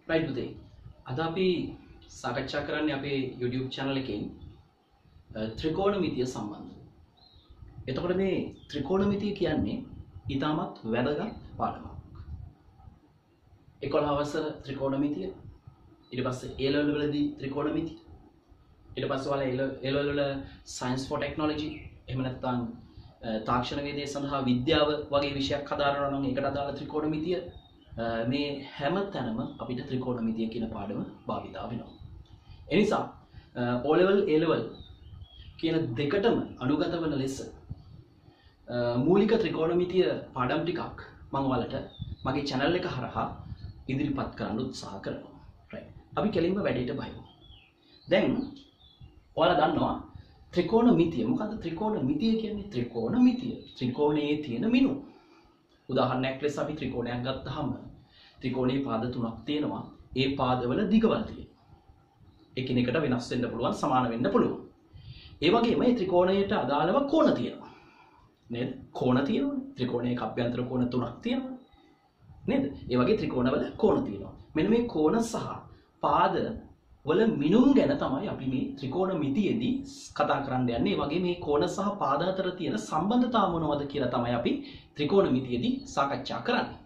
right පුතේ. අද අපි සාකච්ඡා කරන්නේ අපේ YouTube channel එකෙන් ත්‍රිකෝණමිතිය සම්බන්ධව. එතකොට මේ ත්‍රිකෝණමිතිය කියන්නේ ඊටමත් වැදගත් පාඩමක්. 11 වසර ත්‍රිකෝණමිතිය, ඊට පස්සේ A level වලදී ත්‍රිකෝණමිතිය, ඊට පස්සේ ඔයාලා A level වල science for technology එහෙම නැත්නම් තාක්ෂණ වේදේ සඳහා විද්‍යාව වගේ විෂයක් හදාරනවා නම් ඒකට අදාළ ත්‍රිකෝණමිතිය මේ හැම තැනම අපිට ත්‍රිකෝණමිතිය කියන පාඩම භාවිතා වෙනවා. ඒ නිසා O level A level කියන දෙකටම අනුගත වන ලෙස මූලික ත්‍රිකෝණමිතිය පාඩම් ටිකක් මම ඔයාලට මගේ channel එක හරහා ඉදිරිපත් කරන්න උත්සාහ කරනවා. right. අපි කෙලින්ම වැඩේට බහිමු. දැන් ඔයාලා දන්නවා ත්‍රිකෝණමිතිය මොකද්ද? ත්‍රිකෝණමිතිය කියන්නේ ත්‍රිකෝණමිතිය ත්‍රිකෝණයේ තියෙන මිනු. උදාහරණයක් ලෙස අපි ත්‍රිකෝණයක් ගත්තාම ත්‍රිකෝණයේ පාද තුනක් තියෙනවා. ඒ පාදවල දිගවල් තියෙනවා. එකිනෙකට වෙනස් වෙන්න පුළුවන්, සමාන වෙන්න පුළුවන්. ඒ වගේම මේ ත්‍රිකෝණයට අදාළව කෝණ තියෙනවා. නේද? කෝණ තියෙනවනේ. ත්‍රිකෝණයක අභ්‍යන්තර කෝණ තුනක් තියෙනවා. නේද? ඒ වගේ ත්‍රිකෝණවල කෝණ තියෙනවා. මෙන්න මේ කෝණ සහ පාද වල මිනුම් ගැන තමයි අපි මේ ත්‍රිකෝණමිතියේදී කතා කරන්න යන්නේ. ඒ වගේ මේ කෝණ සහ පාද අතර තියෙන සම්බන්ධතාව මොනවද කියලා තමයි අපි ත්‍රිකෝණමිතියේදී සාකච්ඡා කරන්නේ.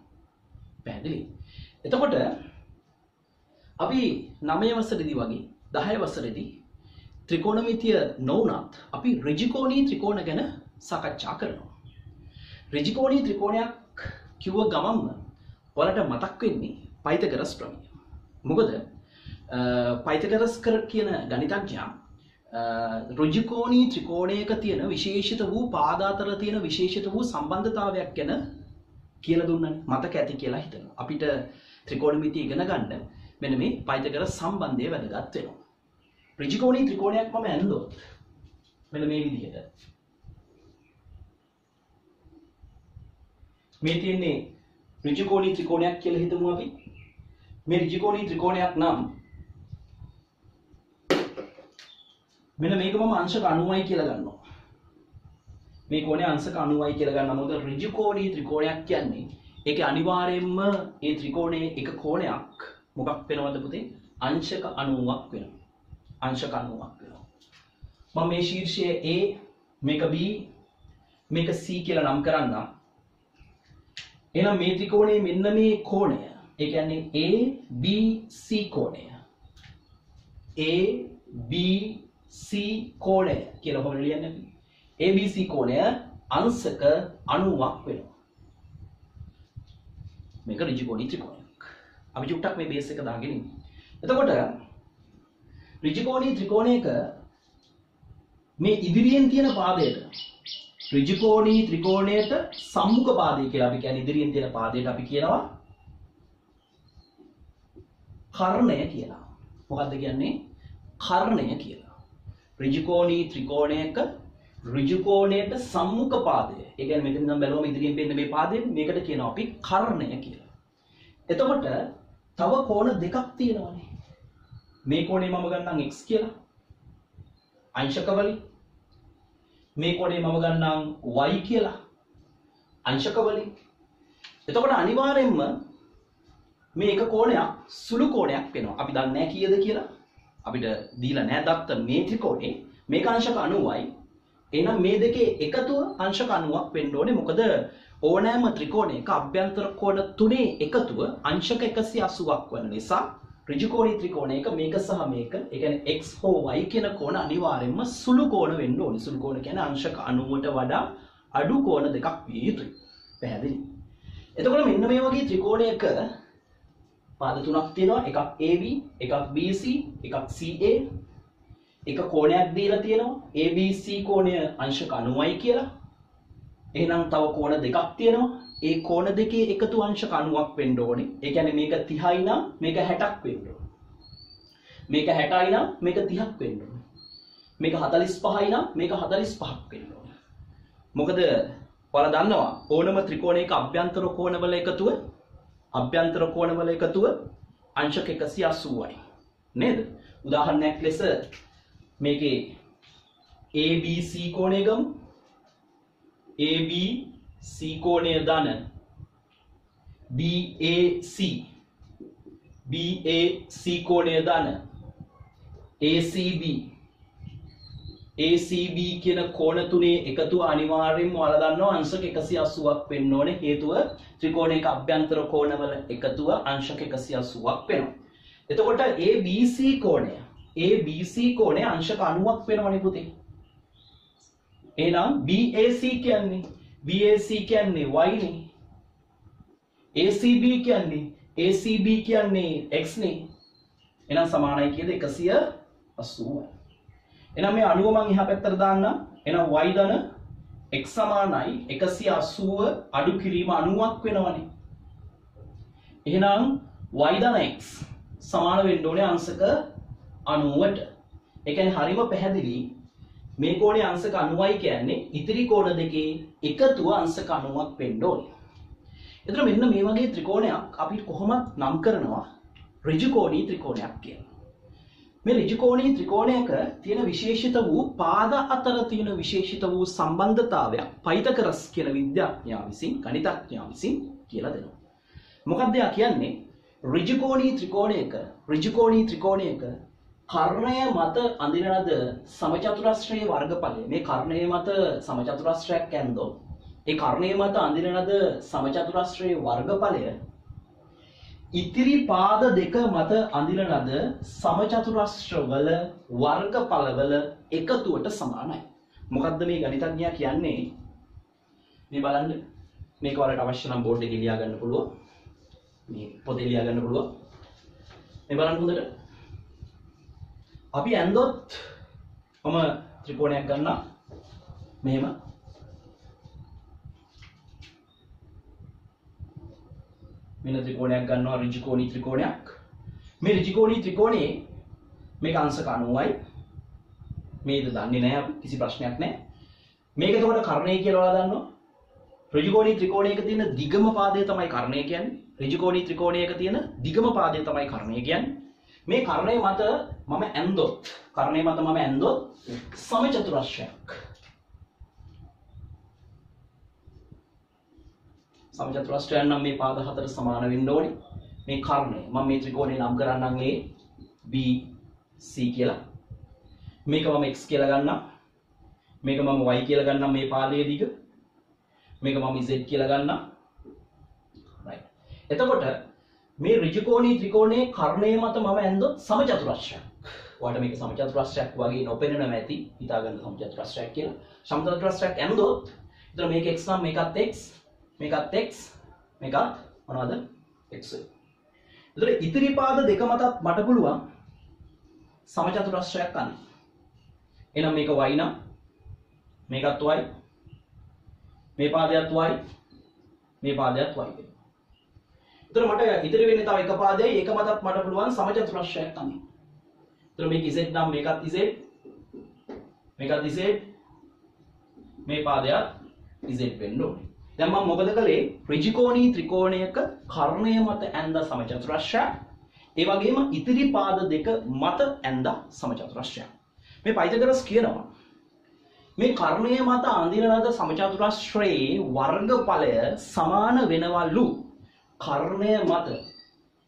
පැහැදිලි? එතකොට අපි 9 වසරේදී වගේ 10 වසරේදී ත්‍රිකෝණමිතිය නොවුනත් අපි ඍජුකෝණී ත්‍රිකෝණ ගැන සාකච්ඡා කරනවා. ඍජුකෝණී ත්‍රිකෝණයක් කිව්ව ගමන්ම ඔයාලට මතක් වෙන්නේ පයිතගරස් ප්‍රමේය. මොකද පයිතගරස් කියන ගණිතඥයා ඍජුකෝණී ත්‍රිකෝණයක තියෙන විශේෂිත වූ පාද අතර තියෙන විශේෂිත වූ සම්බන්ධතාවයක් ගැන කියලා දුන්නනේ. මතක ඇති කියලා හිතනවා. අපිට ත්‍රිකෝණමිතිය ඉගෙන ගන්න මෙන්න මේ පයිතගරස් සම්බන්ධය වැදගත් වෙනවා. ඍජුකෝණී ත්‍රිකෝණයක් මම ඇන්දොත් මෙන්න මේ විදිහට මේ තියෙන්නේ ඍජුකෝණී ත්‍රිකෝණයක් කියලා හිතමු අපි. මේ ඍජුකෝණී ත්‍රිකෝණයක් නම් මෙන්න මේක මම අංශක 90යි කියලා ගන්නවා. මේ කෝණය අංශක 90යි කියලා ගන්නවා. මොකද ඍජුකෝණී ත්‍රිකෝණයක් කියන්නේ ඒකේ අනිවාර්යයෙන්ම ඒ ත්‍රිකෝණයේ එක කෝණයක් මොකක් වෙනවද පුතේ? අංශක 90ක් වෙනවා. අංශක 90ක් වෙනවා. මම මේ ශීර්ෂය A, මේක B, මේක C කියලා නම් කරන්නම්. එහෙනම් මේ ත්‍රිකෝණයේ මෙන්න මේ කෝණය, ඒ කියන්නේ A B C කෝණය. A B C කෝණය කියලා කොහොමද ලියන්නේ අපි? A B C කෝණය අංශක 90ක් වෙනවා. මේක ඍජුකෝණී ත්‍රිකෝණයක්. අපි චුට්ටක් මේ බේස් එක දාගෙන ඉමු. එතකොට ඍජුකෝණී ත්‍රිකෝණයක මේ ඉදිරියෙන් තියෙන පාදයට ඍජුකෝණී ත්‍රිකෝණයට සම්මුඛ පාදය කියලා අපි කියන්නේ ඉදිරියෙන් තියෙන පාදයට අපි කියනවා කර්ණය කියලා. මොකද්ද කියන්නේ? කර්ණය කියලා. ඍජුකෝණී ත්‍රිකෝණයක ඍජුකෝණයට සම්මුඛ පාදය. ඒ කියන්නේ මෙතන නම් බැලුවම ඉදිරියෙන් පෙන්න මේ පාදේ මේකට කියනවා අපි කර්ණය කියලා. එතකොට තව කෝණ දෙකක් තියෙනවානේ. මේ කෝණය මම ගන්නම් x කියලා. අංශකවලින්. මේ කෝණය මම ගන්නම් y කියලා. අංශකවලින්. එතකොට අනිවාර්යයෙන්ම මේ එක කෝණයක් සුළු කෝණයක් වෙනවා. අපි දන්නේ නැහැ කීයද කියලා. අපිට දීලා නැහැ දත්ත මේ ත්‍රිකෝණේ මේක අංශක 90යි. එහෙනම් මේ දෙකේ එකතුව අංශක 90ක් වෙන්න ඕනේ. මොකද ඕනෑම ත්‍රිකෝණයක අභ්‍යන්තර කෝණ තුනේ එකතුව අංශක 180ක් වන නිසා ඍජුකෝණී ත්‍රිකෝණයක මේක සහ මේක, ඒ කියන්නේ x හෝ y කියන කෝණ අනිවාර්යයෙන්ම සුළු කෝණ වෙන්න ඕනේ. සුළු කෝණ කියන්නේ අංශක 90ට වඩා අඩු කෝණ දෙකක් විය යුතුයි. පැහැදිලි? එතකොට මෙන්න මේ වගේ ත්‍රිකෝණයක පාද තුනක් තියෙනවා. එකක් AB, එකක් BC, එකක් CA. එක කෝණයක් දීලා තියෙනවා. ABC කෝණය අංශක 90යි කියලා. එහෙනම් තව කෝණ දෙකක් තියෙනවා. ඒ කෝණ දෙකේ එකතු අංශක 90ක් වෙන්න ඕනේ. ඒ කියන්නේ මේක 30යි නම් මේක 60ක් වෙන්න ඕනේ. මේක 60යි නම් මේක 30ක් වෙන්න ඕනේ. මේක 45යි නම් මේක 45ක් වෙන්න ඕනේ. මොකද ඔයාලා දන්නවා ඕනම ත්‍රිකෝණයක අභ්‍යන්තර කෝණවල එකතුව අංශක 180යි. නේද? උදාහරණයක් ලෙස මේකේ ABC කෝණය ගමු. ABC කෝණය ධන BAC BAC කෝණය දාන ACB කියන කෝණ තුනේ එකතුව අනිවාර්යයෙන්ම ඔයාලා දන්නවා අංශක 180ක් වෙන්න ඕනේ. හේතුව ත්‍රිකෝණයක අභ්‍යන්තර කෝණවල එකතුව අංශක 180ක් වෙනවා. එතකොට ABC කෝණය අංශක 90ක් වෙනවනේ පුතේ. එහෙනම් BAC කියන්නේ y නේ. ACB කියන්නේ x නේ. එහෙනම් සමානයි කියද 180යි. එහෙනම් මේ 90 මම එහා පැත්තට දාන්නම්. එහෙනම් y ධන x සමානයි 180 අඩු කිරීම 90ක් වෙනවනේ. එහෙනම් y ධන x සමාන වෙන්න ඕනේ අංශක 90ට. ඒ කියන්නේ හරිම පැහැදිලි. මේ කෝණේ අංශක 90යි කියන්නේ ඉතිරි කෝණ දෙකේ එකතුව අංශක 90ක් වෙන්න ඕනේ. එතන මෙන්න මේ වගේ ත්‍රිකෝණයක් අපි කොහොමද නම් කරනවා ඍජුකෝණී ත්‍රිකෝණයක් කියලා. මේ ඍජුකෝණී ත්‍රිකෝණයක තියෙන විශේෂිත වූ පාද අතර තියෙන විශේෂිත වූ සම්බන්ධතාවයක් පයිතකරස් කියන විද්‍යාඥයා විසින් ගණිතඥයා විසින් කියලා දෙනවා. මොකක්ද යා කියන්නේ? ඍජුකෝණී ත්‍රිකෝණයක කර්ණය මත අඳින ලද සමචතුරස්‍රයේ වර්ගඵලය. මේ කර්ණය මත සමචතුරස්‍රයක් ඇන්දොත් ඒ කර්ණය මත අඳින ලද සමචතුරස්‍රයේ වර්ගඵලය ඉතිරි පාද දෙක මත අඳින ලද සමචතුරස්‍රවල වර්ගඵලවල එකතුවට සමානයි. මොකද්ද මේ ගණිතඥයා කියන්නේ? මේ බලන්න. මේක වලට අවශ්‍ය නම් බෝඩ් එකේ ලියා ගන්න පුළුවන්. මේ පොතේ ලියා ගන්න පුළුවන්. මේ බලන්න හොඳට. අපි ඇන්දොත් මම ත්‍රිකෝණයක් ගන්නවා. මෙහෙම. මෙන්න ත්‍රිකෝණයක් ගන්නවා ඍජුකෝණී ත්‍රිකෝණයක්. මේ ඍජුකෝණී ත්‍රිකෝණයේ මේක අංශක 90යි. මේක දන්නේ නැහැ අපි කිසි ප්‍රශ්නයක් නැහැ. මේක එතකොට කර්ණය කියලා ඔයාලා දන්නවා. ඍජුකෝණී ත්‍රිකෝණයක තියෙන දිගම පාදය තමයි කර්ණය කියන්නේ. ඍජුකෝණී ත්‍රිකෝණයක තියෙන දිගම පාදය තමයි කර්ණය කියන්නේ. මේ කර්ණය මත මම ඇන්දොත් සමචතුරස්‍රයක්. සමචතුරස්‍රයන් නම් මේ පාද හතර සමාන වෙන්න ඕනේ. මේ කර්ණය මම මේ ත්‍රිකෝණය නම් කරන්නම් A B C කියලා. මේක මම x කියලා ගන්නම්. මේක මම y කියලා ගන්නම් මේ පාදයේ දිග. මේක මම z කියලා ගන්නම්. right. එතකොට මේ ඍජුකෝණී ත්‍රිකෝණයේ කර්ණය මත මම ඇන්දොත් සමචතුරස්‍රයක්. ඔයාලට මේක සමචතුරස්‍රයක් වගේ නොපෙනෙනව ඇති. හිතාගන්න සමචතුරස්‍රයක් කියලා. සමචතුරස්‍රයක් ඇන්දොත් එතන මේක x නම් මේකත් x මේකත් x මේකත් මොනවද x. එතකොට ඉතිරි පාද දෙක මතත් මට පුළුවන් සමචතුරස්‍රයක් ගන්න. එහෙනම් මේක y නම් මේකත් y මේ පාදයත් y මේ පාදයත් y වෙනවා. එතකොට මට ඉතිරි වෙන්නේ තව එක පාදයයි ඒක මතත් මට පුළුවන් සමචතුරස්‍රයක් ගන්න. එතකොට මේක z නම් මේකත් z මේකත් z මේ පාදයත් z වෙන්න ඕනේ. දැන් මම මොකද කළේ? ඍජුකෝණී ත්‍රිකෝණයක කර්ණය මත ඇඳ සමචතුරස්‍රයක්. ඒ වගේම ඉතිරි පාද දෙක මත ඇඳ සමචතුරස්‍රයක්. මේ පයිතගොරස් කියනවා මේ කර්ණය මත අඳින ලද සමචතුරස්‍රයේ වර්ගඵලය සමාන වෙනවලු. කර්ණය මත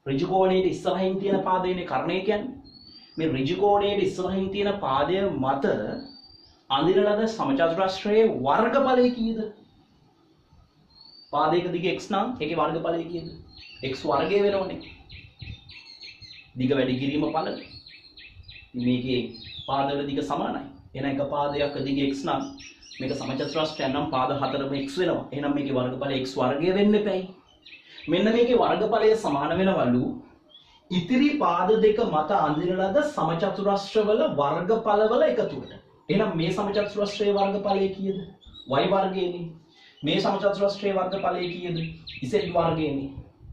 ඍජුකෝණයේ ඉස්සරහින් තියෙන පාදයනේ කර්ණය කියන්නේ. මේ ඍජුකෝණයේ ඉස්සරහින් තියෙන පාදය මත අඳින ලද සමචතුරස්‍රයේ වර්ගඵලය කීයද? පාදයක දිග x නම් ඒකේ වර්ගඵලය කීයද? x වර්ගය වෙනවනේ. දිග වැඩි කිරීම ඵලද? මේකේ පාදවල දිග සමානයි. එහෙනම් එක පාදයක දිග x නම් මේක සමචතුරස්‍රයක් නම් පාද හතරම x වෙනවා. එහෙනම් මේකේ වර්ගඵලය x වර්ගය වෙන්න එපැයි. මෙන්න මේකේ වර්ගඵලය සමාන වෙනවලු ඉතිරි පාද දෙක මත අඳින ලද සමචතුරස්‍රවල වර්ගඵලවල එකතුවට. එහෙනම් මේ සමචතුරස්‍රයේ වර්ගඵලය කීයද? y වර්ගයනේ. මේ සමචතුරස්‍රයේ වර්ගඵලය කීයද? z වර්ගයනේ.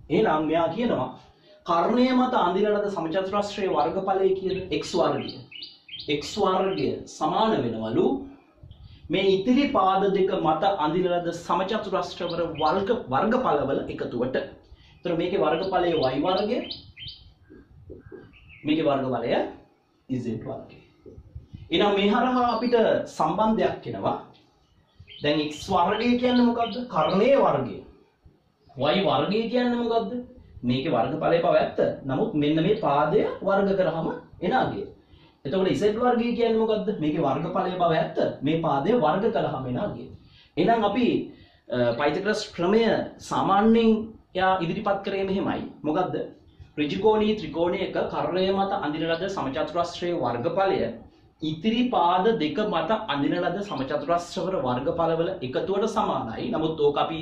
එහෙනම් මෙයා කියනවා කර්ණය මත අඳින ලද සමචතුරස්‍රයේ වර්ගඵලය කීයද? x වර්ගය. x වර්ගය සමාන වෙනවලු මේ ඉතිරි පාද දෙක මත අඳින ලද සමචතුරස්‍රවල වර්ගඵලවල එකතුවට. එතකොට මේකේ වර්ගඵලය y වර්ගය. මේකේ වර්ගඵලය z වර්ගය. එහෙනම් මේ හරහා අපිට සම්බන්ධයක් එනවා. දැන් x වර්ගය කියන්නේ මොකද්ද? කර්ණයේ වර්ගය. y වර්ගය කියන්නේ මොකද්ද? මේකේ වර්ගඵලය පව ඇත්ත. නමුත් මෙන්න මේ පාදය වර්ග කරාම එන අගය. එතකොට z වර්ගය කියන්නේ මොකද්ද? මේකේ වර්ගඵලය බව ඇත්ත. මේ පාදය වර්ග කළාම එන අගය. එහෙනම් අපි පයිතගොරස් ප්‍රමේය සාමාන්‍යයෙන් යා ඉදිරිපත් කරේ මෙහෙමයි. මොකද්ද? ඍජුකෝණී ත්‍රිකෝණයක කර්ණය මත අඳින ලද සමචතුරස්‍රයේ වර්ගඵලය ඉතිරි පාද දෙක මත අඳින ලද සමචතුරස්‍රවල වර්ගඵලවල එකතුවට සමානයි. නමුත් ඕක අපි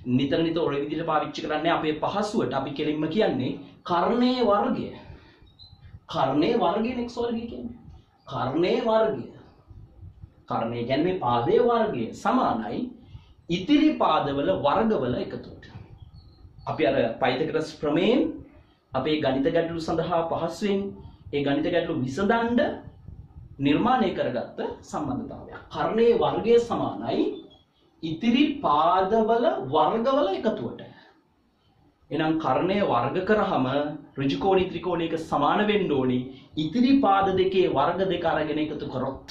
නිතර ඔය විදිහට පාවිච්චි කරන්නේ අපේ පහසුවට. අපි කෙලින්ම කියන්නේ කර්ණයේ වර්ගය. කර්ණයේ වර්ගයෙන් x වර්ගය කියන්නේ. කර්ණයේ වර්ගය. කර්ණය කියන්නේ මේ පාදයේ වර්ගය සමානයි ඉතිරි පාදවල වර්ගවල එකතුවට. අපි අර පයිතගොරස් ප්‍රමේයෙන් අපේ ගණිත ගැටලු සඳහා පහසුවෙන් ඒ ගණිත ගැටලු විසඳන්න නිර්මාණය කරගත්ත සම්බන්ධතාවයක්. කර්ණයේ වර්ගය සමානයි ඉතිරි පාදවල වර්ගවල එකතුවට. එහෙනම් කර්ණය වර්ග කරාම ඍජුකෝණී ත්‍රිකෝණයක සමාන වෙන්න ඕනි ඉතිරි පාද දෙකේ වර්ග දෙක අරගෙන එකතු කරොත්.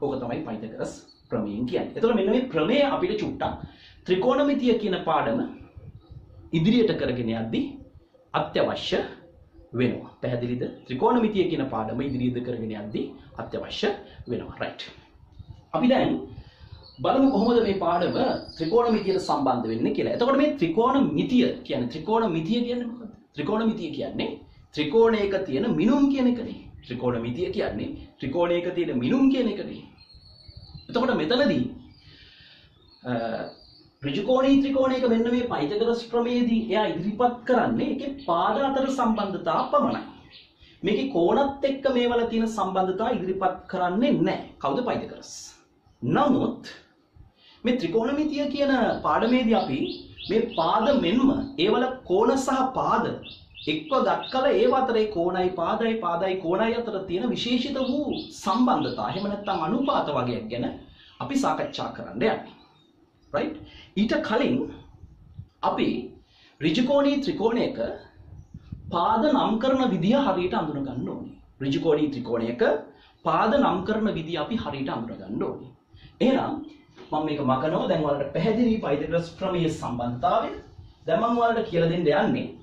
ඕක තමයි පයිතගොරස් ප්‍රමේයෙන් කියන්නේ. එතකොට මෙන්න මේ ප්‍රමේය අපිට චුට්ටක් ත්‍රිකෝණමිතිය කියන පාඩම ඉදිරියට කරගෙන යද්දී අත්‍යවශ්‍ය වෙනවා. පැහැදිලිද? ත්‍රිකෝණමිතිය කියන පාඩම ඉදිරියට කරගෙන යද්දී අත්‍යවශ්‍ය වෙනවා. රයිට්. අපි දැන් බලමු කොහොමද මේ පාඩම ත්‍රිකෝණමිතියට සම්බන්ධ වෙන්නේ කියලා. එතකොට මේ ත්‍රිකෝණමිතිය කියන්නේ මොකක්ද? ත්‍රිකෝණමිතිය කියන්නේ ත්‍රිකෝණයක තියෙන මිනුම් කියන එකනේ. ත්‍රිකෝණමිතිය කියන්නේ ත්‍රිකෝණයක තියෙන මිනුම් කියන එකනේ. එතකොට මෙතනදී ඍජුකෝණී ත්‍රිකෝණයක මෙන්න මේ පයිතගොරස් ප්‍රමේයදී එයා ඉදිරිපත් කරන්නේ ඒකේ පාද අතර සම්බන්ධතාව පමණයි. මේකේ කෝණත් එක්ක මේවල තියෙන සම්බන්ධතාව ඉදිරිපත් කරන්නේ නැහැ. කවුද? පයිතගොරස්. නමුත් මේ ත්‍රිකෝණමිතිය කියන පාඩමේදී අපි මේ පාද මෙන්ම ඒවල කෝණ සහ පාද එක්ව ගත් කල ඒව අතරේ කෝණයි පාදයි කෝණයි අතර තියෙන විශේෂිත වූ සම්බන්ධතාව එහෙම නැත්නම් අනුපාත වගයක් ගැන අපි සාකච්ඡා කරන්න යන්නේ. right? ඊට කලින් අපි ඍජුකෝණී ත්‍රිකෝණයක පාද නම් කරන විදිය හරියට අඳුන ගන්න ඕනේ. ඍජුකෝණී ත්‍රිකෝණයක පාද නම් කරන විදිය අපි හරියට අඳුන ගන්න ඕනේ. එහෙනම් මම මේක මකනවා. දැන් ඔයාලට පැහැදිලි පයිතගොරස් ප්‍රමේය සම්බන්ධතාවය. දැන් මම ඔයාලට කියලා දෙන්න යන්නේ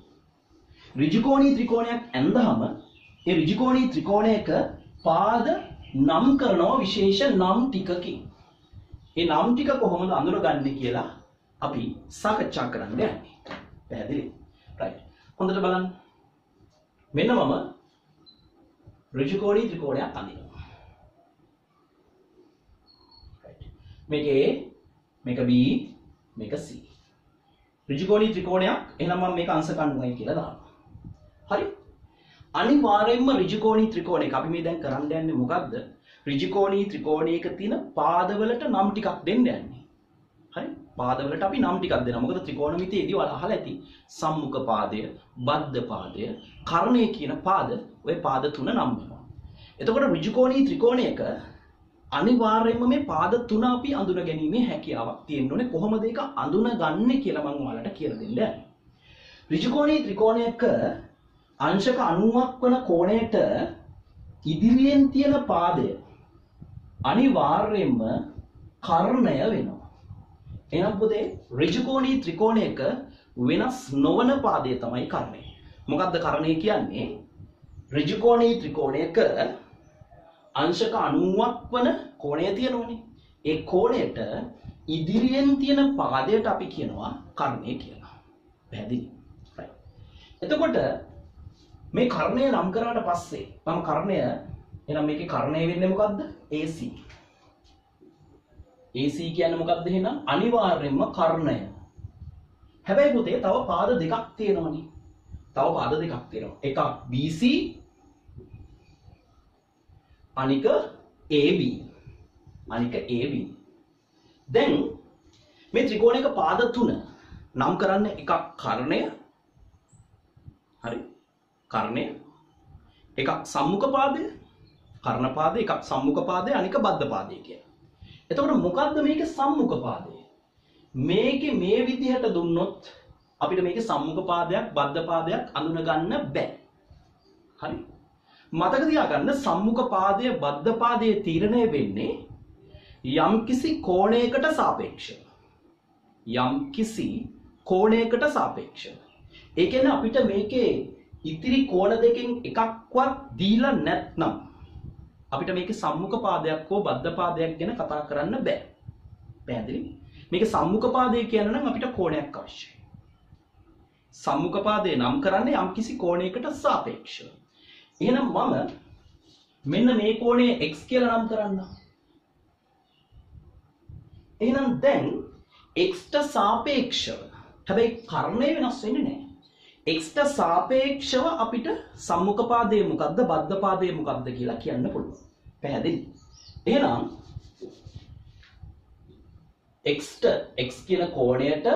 ඍජුකෝණී ත්‍රිකෝණයක් ඇඳහම ඒ ඍජුකෝණී ත්‍රිකෝණයක පාද නම් කරනවා විශේෂ නම් ටිකකින්. ඒ නම් ටික කොහොමද අඳුරගන්නේ කියලා අපි සාකච්ඡා කරන්න යන්නේ. පැහැදිලි? right. හොඳට බලන්න. මෙන්න මම ඍජුකෝණී ත්‍රිකෝණයක් අඳිනවා. right. මේක A, මේක B, මේක C. ඍජුකෝණී ත්‍රිකෝණයක්. එහෙනම් මම මේක අංශ කණ්ඩුමයි කියලා දානවා. හරි? අනිවාර්යයෙන්ම ඍජුකෝණී ත්‍රිකෝණයක අපි මේ දැන් කරන්න යන්නේ මොකද්ද? ඍජුකෝණී ත්‍රිකෝණයක තියෙන පාදවලට නම් ටිකක් දෙන්න යන්නේ. හරි? පාදවලට අපි නම් ටිකක් දෙනවා. මොකද ත්‍රිකෝණමිතියේදී ඔයාලා අහලා ඇති සම්මුඛ පාදය, බද්ධ පාදය, කර්ණය කියන පාද ඔය පාද තුන නම් වෙනවා. එතකොට ඍජුකෝණී ත්‍රිකෝණයක අනිවාර්යයෙන්ම මේ පාද තුන අපි අඳුන ගැනීමේ හැකියාවක් තියෙන්න ඕනේ. කොහොමද ඒක අඳුනගන්නේ කියලා මම ඔයාලට කියලා දෙන්න යන්නේ. ඍජුකෝණී ත්‍රිකෝණයක අංශක 90ක් වන කෝණයට ඉදිරියෙන් තියෙන පාදය අනිවාර්යයෙන්ම කර්ණය වෙනවා. එහෙනම් පුතේ ඍජුකෝණී ත්‍රිකෝණයක වෙනස් නොවන පාදය තමයි කර්ණය. මොකද්ද කර්ණය කියන්නේ? ඍජුකෝණී ත්‍රිකෝණයක අංශක 90ක් වන කෝණය තියෙනවනේ. ඒ කෝණයට ඉදිරියෙන් තියෙන පාදයට අපි කියනවා කර්ණය කියලා. පැහැදිලි? right. එතකොට මේ කර්ණය නම් කරාට පස්සේ මම කර්ණය එහෙනම් මේකේ කර්ණය වෙන්නේ මොකද්ද? AC. AC කියන්නේ මොකද්ද එහෙනම්? අනිවාර්යයෙන්ම කර්ණය. හැබැයි පුතේ තව පාද දෙකක් තියෙනවනේ. තව පාද දෙකක් තියෙනවා. එකක් BC අනික AB. දැන් මේ ත්‍රිකෝණයක පාද තුන නම් කරන්නේ එකක් කර්ණය. හරි? කර්ණය. එකක් සම්මුඛ පාදය. කර්ණ පාදය, එකක් සම්මුඛ පාදය, අනික බද්ධ පාදය කියලා. එතකොට මොකද්ද මේකේ සම්මුඛ පාදය? මේකේ මේ විදිහට දුන්නොත් අපිට මේකේ සම්මුඛ පාදයක්, බද්ධ පාදයක් අඳුන ගන්න බෑ. හරි? මතක තියාගන්න සම්මුඛ පාදය, බද්ධ පාදය තීරණය වෙන්නේ යම්කිසි කෝණයකට සාපේක්ෂව. ඒ කියන්නේ අපිට මේකේ ඉතිරි කෝණ දෙකෙන් එකක්වත් දීලා නැත්නම් අපිට මේකේ සම්මුඛ පාදයක් හෝ බද්ධ පාදයක් ගැන කතා කරන්න බෑ. පැහැදිලි? මේක සම්මුඛ පාදය කියන නම් අපිට කෝණයක් අවශ්‍යයි. සම්මුඛ පාදය නම් කරන්නේ යම්කිසි කෝණයකට සාපේක්ෂව. එහෙනම් මම මෙන්න මේ කෝණය x කියලා නම් කරන්න. එහෙනම් දැන් x ට සාපේක්ෂව හැබැයි කර්ණය වෙනස් වෙන්නේ නැහැ. x ට සාපේක්ෂව අපිට සම්මුඛ පාදය මොකද්ද බද්ධ පාදය මොකද්ද කියලා කියන්න පුළුවන්. පැහැදිලි? එහෙනම් x කියන කෝණයට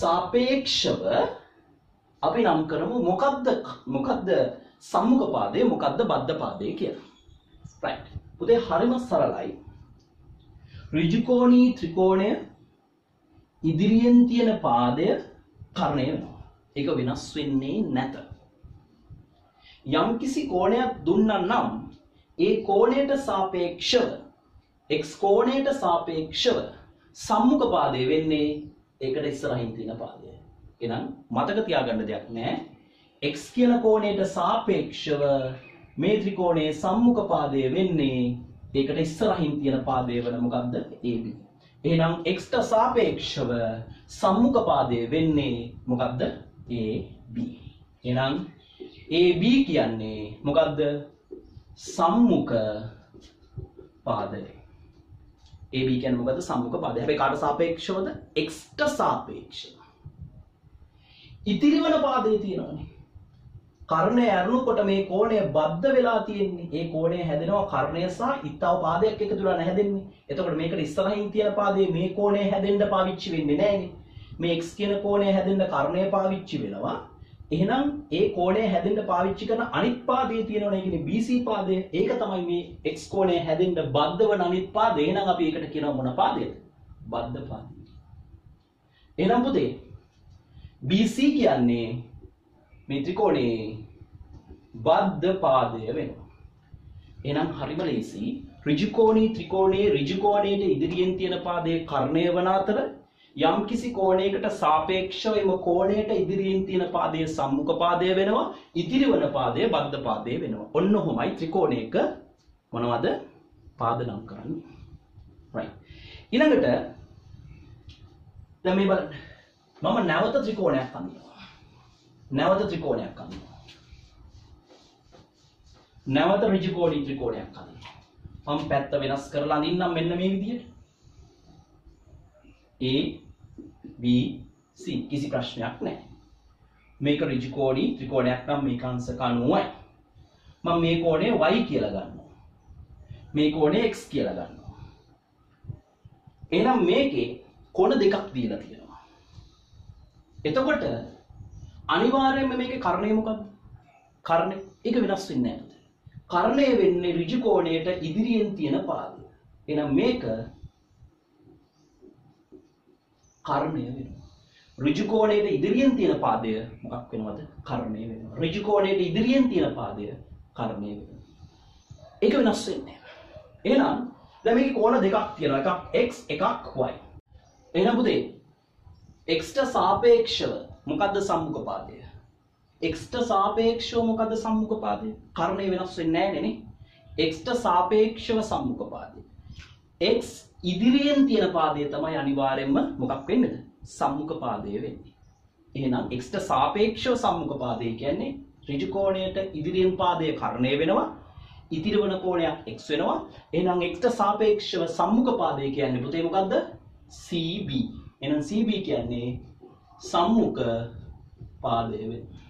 සාපේක්ෂව අපි නම් කරමු මොකද්ද සම්මුඛ පාදය මොකද්ද බද්ධ පාදය කියලා. right. පුතේ හරිම සරලයි. ඍජුකෝණී ත්‍රිකෝණය ඉදිරියෙන් තියෙන පාදය කර්ණය වෙනවා. ඒක වෙනස් වෙන්නේ නැත. යම්කිසි කෝණයක් දුන්නා නම් ඒ කෝණයට සාපේක්ෂව x කෝණයට සාපේක්ෂව සම්මුඛ පාදය වෙන්නේ ඒකට ඉස්සරහින් තියෙන පාදය. එහෙනම් මතක තියාගන්න දෙයක් නැහැ. x කියන කෝණයට සාපේක්ෂව මේ ත්‍රිකෝණයේ සම්මුඛ පාදය වෙන්නේ ඒකට ඉස්සරහින් තියෙන පාදය වෙන මොකද්ද? AB. එහෙනම් x ට සාපේක්ෂව සම්මුඛ පාදය වෙන්නේ මොකද්ද? AB. එහෙනම් AB කියන්නේ මොකද්ද? සම්මුඛ පාදය. AB කියන්නේ මොකද්ද? සම්මුඛ පාදය. හැබැයි කාට සාපේක්ෂවද? x ට සාපේක්ෂව. ඉතිරි වන පාදේ තියෙනවනේ. කර්ණය ඇරුණුකොට මේ කෝණය බද්ධ වෙලා තියෙන්නේ. ඒ කෝණය හැදෙනවා කර්ණය සහ ඊතව පාදයක් එකතුලා නැහැදෙන්නේ. එතකොට මේකට ඉස්සරහින් තියෙන පාදේ මේ කෝණය හැදෙන්න පාවිච්චි වෙන්නේ නැහැනේ. මේ x කියන කෝණය හැදෙන්න කර්ණය පාවිච්චි වෙනවා. එහෙනම් ඒ කෝණය හැදෙන්න පාවිච්චි කරන අනිත් පාදයේ තියෙනවනේ. ඒ කියන්නේ BC පාදය. ඒක තමයි මේ x කෝණය හැදෙන්න බද්ධ වන අනිත් පාදය. එහෙනම් අපි ඒකට කියනවා මොන පාදයද? බද්ධ පාදය. එහෙනම් පුතේ BC කියන්නේ මේ ත්‍රිකෝණයේ බද්ධ පාදය වෙනවා. එහෙනම් හරිම ලේසි. ඍජුකෝණී ත්‍රිකෝණයේ ඍජුකෝණයට ඉදිරියෙන් තියෙන පාදයේ කර්ණය වන අතර යම්කිසි කෝණයකට සාපේක්ෂව එම කෝණයට ඉදිරියෙන් තියෙන පාදයේ සම්මුඛ පාදය වෙනවා. ඉතිරි වන පාදය බද්ධ පාදය වෙනවා. ඔන්න ඔහොමයි ත්‍රිකෝණයක මොනවද පාද නම් කරන්නේ. right. ඊළඟට දැන් මේ බලන්න. මම නැවත ත්‍රිකෝණයක් අඳිනවා. නැවත ත්‍රිකෝණයක් අඳිනවා. නැවත ඍජුකෝණී ත්‍රිකෝණයක් අඳිනවා. මම පැත්ත වෙනස් කරලා අඳින්නම් මෙන්න මේ විදිහට. A B C කිසි ප්‍රශ්නයක් නැහැ. මේක ඍජුකෝණී ත්‍රිකෝණයක් නම් මේක අංශක 90යි. මම මේ කෝණය y කියලා ගන්නවා. මේ කෝණය x කියලා ගන්නවා. එහෙනම් මේකේ කොන දෙකක් දීලා තියෙනවා. එතකොට අනිවාර්යයෙන්ම මේකේ කර්ණය මොකද්ද? කර්ණය. ඒක වෙනස් වෙන්නේ නැහැ. කර්ණය වෙන්නේ ඍජු කෝණයට ඉදිරියෙන් තියෙන පාදය. එහෙනම් මේක කර්ණය වෙනවා. ඍජු කෝණයට ඉදිරියෙන් තියෙන පාදය මොකක් වෙනවද? කර්ණය වෙනවා. ඍජු කෝණයට ඉදිරියෙන් තියෙන පාදය කර්ණය වෙනවා. ඒක වෙනස් වෙන්නේ නැහැ. එහෙනම් දැන් මේකේ කෝණ දෙකක් තියෙනවා. එකක් x එකක් y. එහෙනම් පුතේ x ට සාපේක්ෂව මොකද්ද සම්මුඛ පාදය? x ට සාපේක්ෂව මොකද්ද සම්මුඛ පාදය? කර්ණය වෙනස් වෙන්නේ නැහැ නේ. x ට සාපේක්ෂව සම්මුඛ පාදය. x ඉදිරියෙන් තියෙන පාදය තමයි අනිවාර්යයෙන්ම මොකක් වෙන්නේද? සම්මුඛ පාදය වෙන්නේ. එහෙනම් x ට සාපේක්ෂව සම්මුඛ පාදය කියන්නේ ඍජු කෝණයට ඉදිරියෙන් පාදය කර්ණය වෙනවා. ඉතිරි වන කෝණයක් x වෙනවා. එහෙනම් x ට සාපේක්ෂව සම්මුඛ පාදය කියන්නේ පුතේ මොකද්ද? CB. එහෙනම් CB කියන්නේ සම්මුඛ පාදය වෙනවා.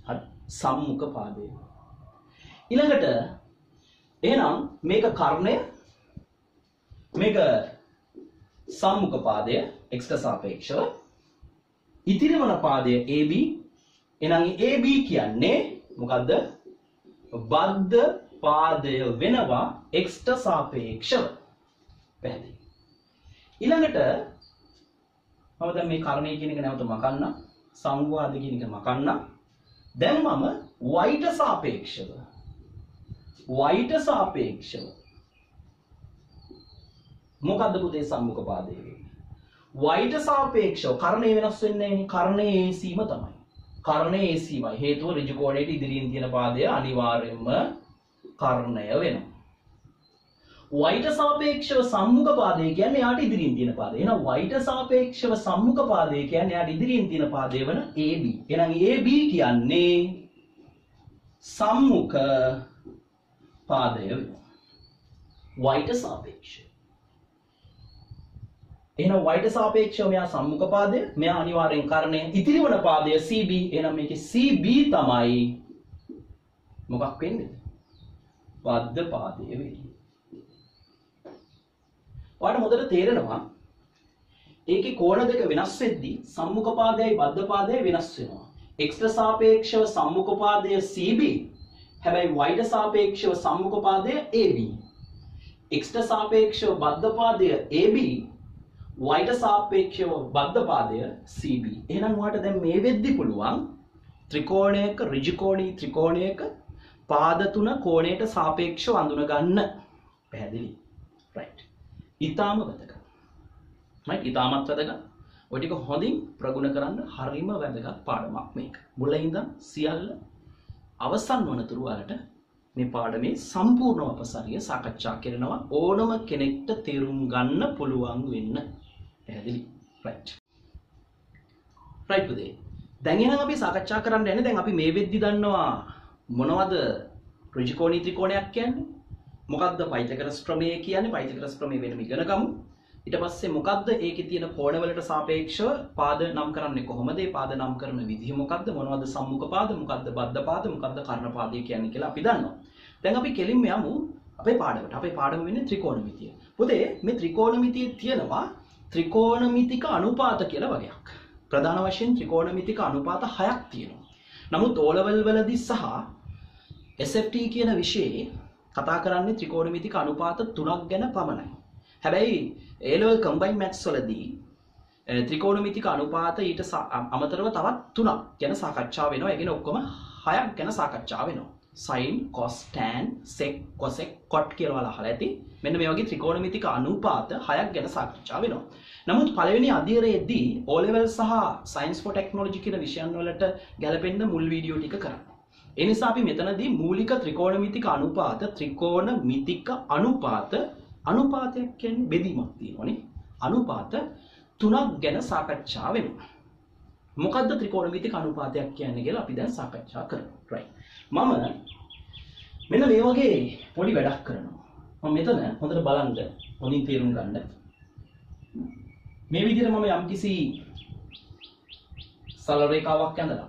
හරි. සම්මුඛ පාදය. ඊළඟට එහෙනම් මේක කර්ණය මේක සම්මුඛ පාදය x ට සාපේක්ෂව ඉතිරි වන පාදය AB. එහෙනම් AB කියන්නේ මොකද්ද? බද්ධ පාදය වෙනවා x ට සාපේක්ෂව. පැහැදිලි. ඊළඟට මම දැන් මේ කර්ණය කියන එක නැවත මකන්න සංවාද කියන එක මකන්න. දැන් මම y ට සාපේක්ෂව මොකද්ද පුතේ සම්මුඛ පාදය වෙන්නේ? y ට සාපේක්ෂව කර්ණය වෙනස් වෙන්නේ නැහැ නේ. කර්ණයේ AC ම තමයි. කර්ණයේ AC මයි. හේතුව ඍජු කෝණයට ඉදිරියෙන් තියෙන පාදය අනිවාර්යයෙන්ම කර්ණය වෙනවා. y ට සාපේක්ෂව සම්මුඛ පාදය කියන්නේ යාට ඉදිරියෙන් තියෙන පාදය. එහෙනම් y ට සාපේක්ෂව සම්මුඛ පාදය කියන්නේ යාට ඉදිරියෙන් තියෙන පාදය වන AB. එහෙනම් AB කියන්නේ සම්මුඛ පාදය වෙනවා. y ට සාපේක්ෂව. එහෙනම් y ට සාපේක්ෂව මෙයා සම්මුඛ පාදය, මෙයා අනිවාර්යෙන් කර්ණය. ඉතිරි වන පාදය CB. එහෙනම් මේකේ CB තමයි මොකක් වෙන්නේ? බද්ධ පාදය වෙන්නේ. ඔයාලට හොඳට තේරෙනවා ඒකේ කෝණ දෙක වෙනස් වෙද්දී සම්මුඛ පාදයයි බද්ධ පාදයයි වෙනස් වෙනවා. x ට සාපේක්ෂව සම්මුඛ පාදය CB, හැබැයි y ට සාපේක්ෂව සම්මුඛ පාදය AB. x ට සාපේක්ෂව බද්ධ පාදය AB, y ට සාපේක්ෂව බද්ධ පාදය CB. එහෙනම් ඔයාලට දැන් මේ වෙද්දී පුළුවන් ත්‍රිකෝණයක ඍජු කෝණී ත්‍රිකෝණයක පාද තුන කෝණයට සාපේක්ෂව අඳුන ගන්න. පැහැදිලි? right. ඊටාම වැදගත්. right? ඊටාමත් වැදගත්. ඔය ටික හොඳින් ප්‍රගුණ කරන්න හරිම වැදගත් පාඩමක් මේක. මුලින් ඉඳන් සියල්ල අවසන් වනතුරු වලට මේ පාඩමේ සම්පූර්ණ අපසරිය සාකච්ඡා කරනවා ඕනම කෙනෙක්ට තේරුම් ගන්න පුළුවන් වෙන්න. පැහැදිලි? right. right පුතේ. දැන් එහෙනම් අපි සාකච්ඡා කරන්න යන්නේ දැන් අපි මේ වෙද්දි දන්නවා මොනවද ඍජු කෝණී ත්‍රිකෝණයක් කියන්නේ? මොකක්ද පයිතගරස් ප්‍රමේය කියන්නේ? පයිතගරස් ප්‍රමේය වෙනම ඉගෙන ගමු. ඊට පස්සේ මොකක්ද ඒකේ තියෙන කෝණවලට සාපේක්ෂව පාද නම් කරන්නේ කොහොමද? ඒ පාද නම් කරන විදිහ මොකක්ද? මොනවද සම්මුඛ පාද? මොකක්ද බද්ධ පාද? මොකක්ද කර්ණ පාදය කියන්නේ කියලා අපි දන්නවා. දැන් අපි කෙලින්ම යමු අපේ පාඩමට. අපේ පාඩම වෙන්නේ ත්‍රිකෝණමිතිය. පුතේ මේ ත්‍රිකෝණමිතියේ තියෙනවා ත්‍රිකෝණමිතික අනුපාත කියලා වගයක්. ප්‍රධාන වශයෙන් ත්‍රිකෝණමිතික අනුපාත 6ක් තියෙනවා. නමුත් O level වලදී සහ SFT කියන විෂයේ කතා කරන්නේ ත්‍රිකෝණමිතික අනුපාත 3ක් ගැන පමණයි. හැබැයි A level combined maths වලදී ත්‍රිකෝණමිතික අනුපාත ඊට අමතරව තවත් 3ක් ගැන සාකච්ඡා වෙනවා. ඒ කියන්නේ ඔක්කොම 6ක් ගැන සාකච්ඡා වෙනවා. sin, cos, tan, sec, cosec, cot කියලා ඔයාලා අහලා ඇති. මෙන්න මේ වගේ ත්‍රිකෝණමිතික අනුපාත 6ක් ගැන සාකච්ඡා වෙනවා. නමුත් පළවෙනි අධ්‍යයනයේදී O level සහ science for technology කියන විෂයන් වලට ගැලපෙන්න මුල් වීඩියෝ ටික කරා. ඒ නිසා අපි මෙතනදී මූලික ත්‍රිකෝණමිතික අනුපාත අනුපාතයක් කියන්නේ බෙදීමක් තියෙනවනේ. අනුපාත 3ක් ගැන සාකච්ඡා වෙනවා. මොකද්ද ත්‍රිකෝණමිතික අනුපාතයක් කියන්නේ කියලා අපි දැන් සාකච්ඡා කරමු. right. මම මෙන්න මේ වගේ පොඩි වැඩක් කරනවා. මම මෙතන හොඳට බලන්න, හොඳින් තේරුම් ගන්න. මේ විදිහට මම යම්කිසි සරල රේඛාවක් ඇඳලා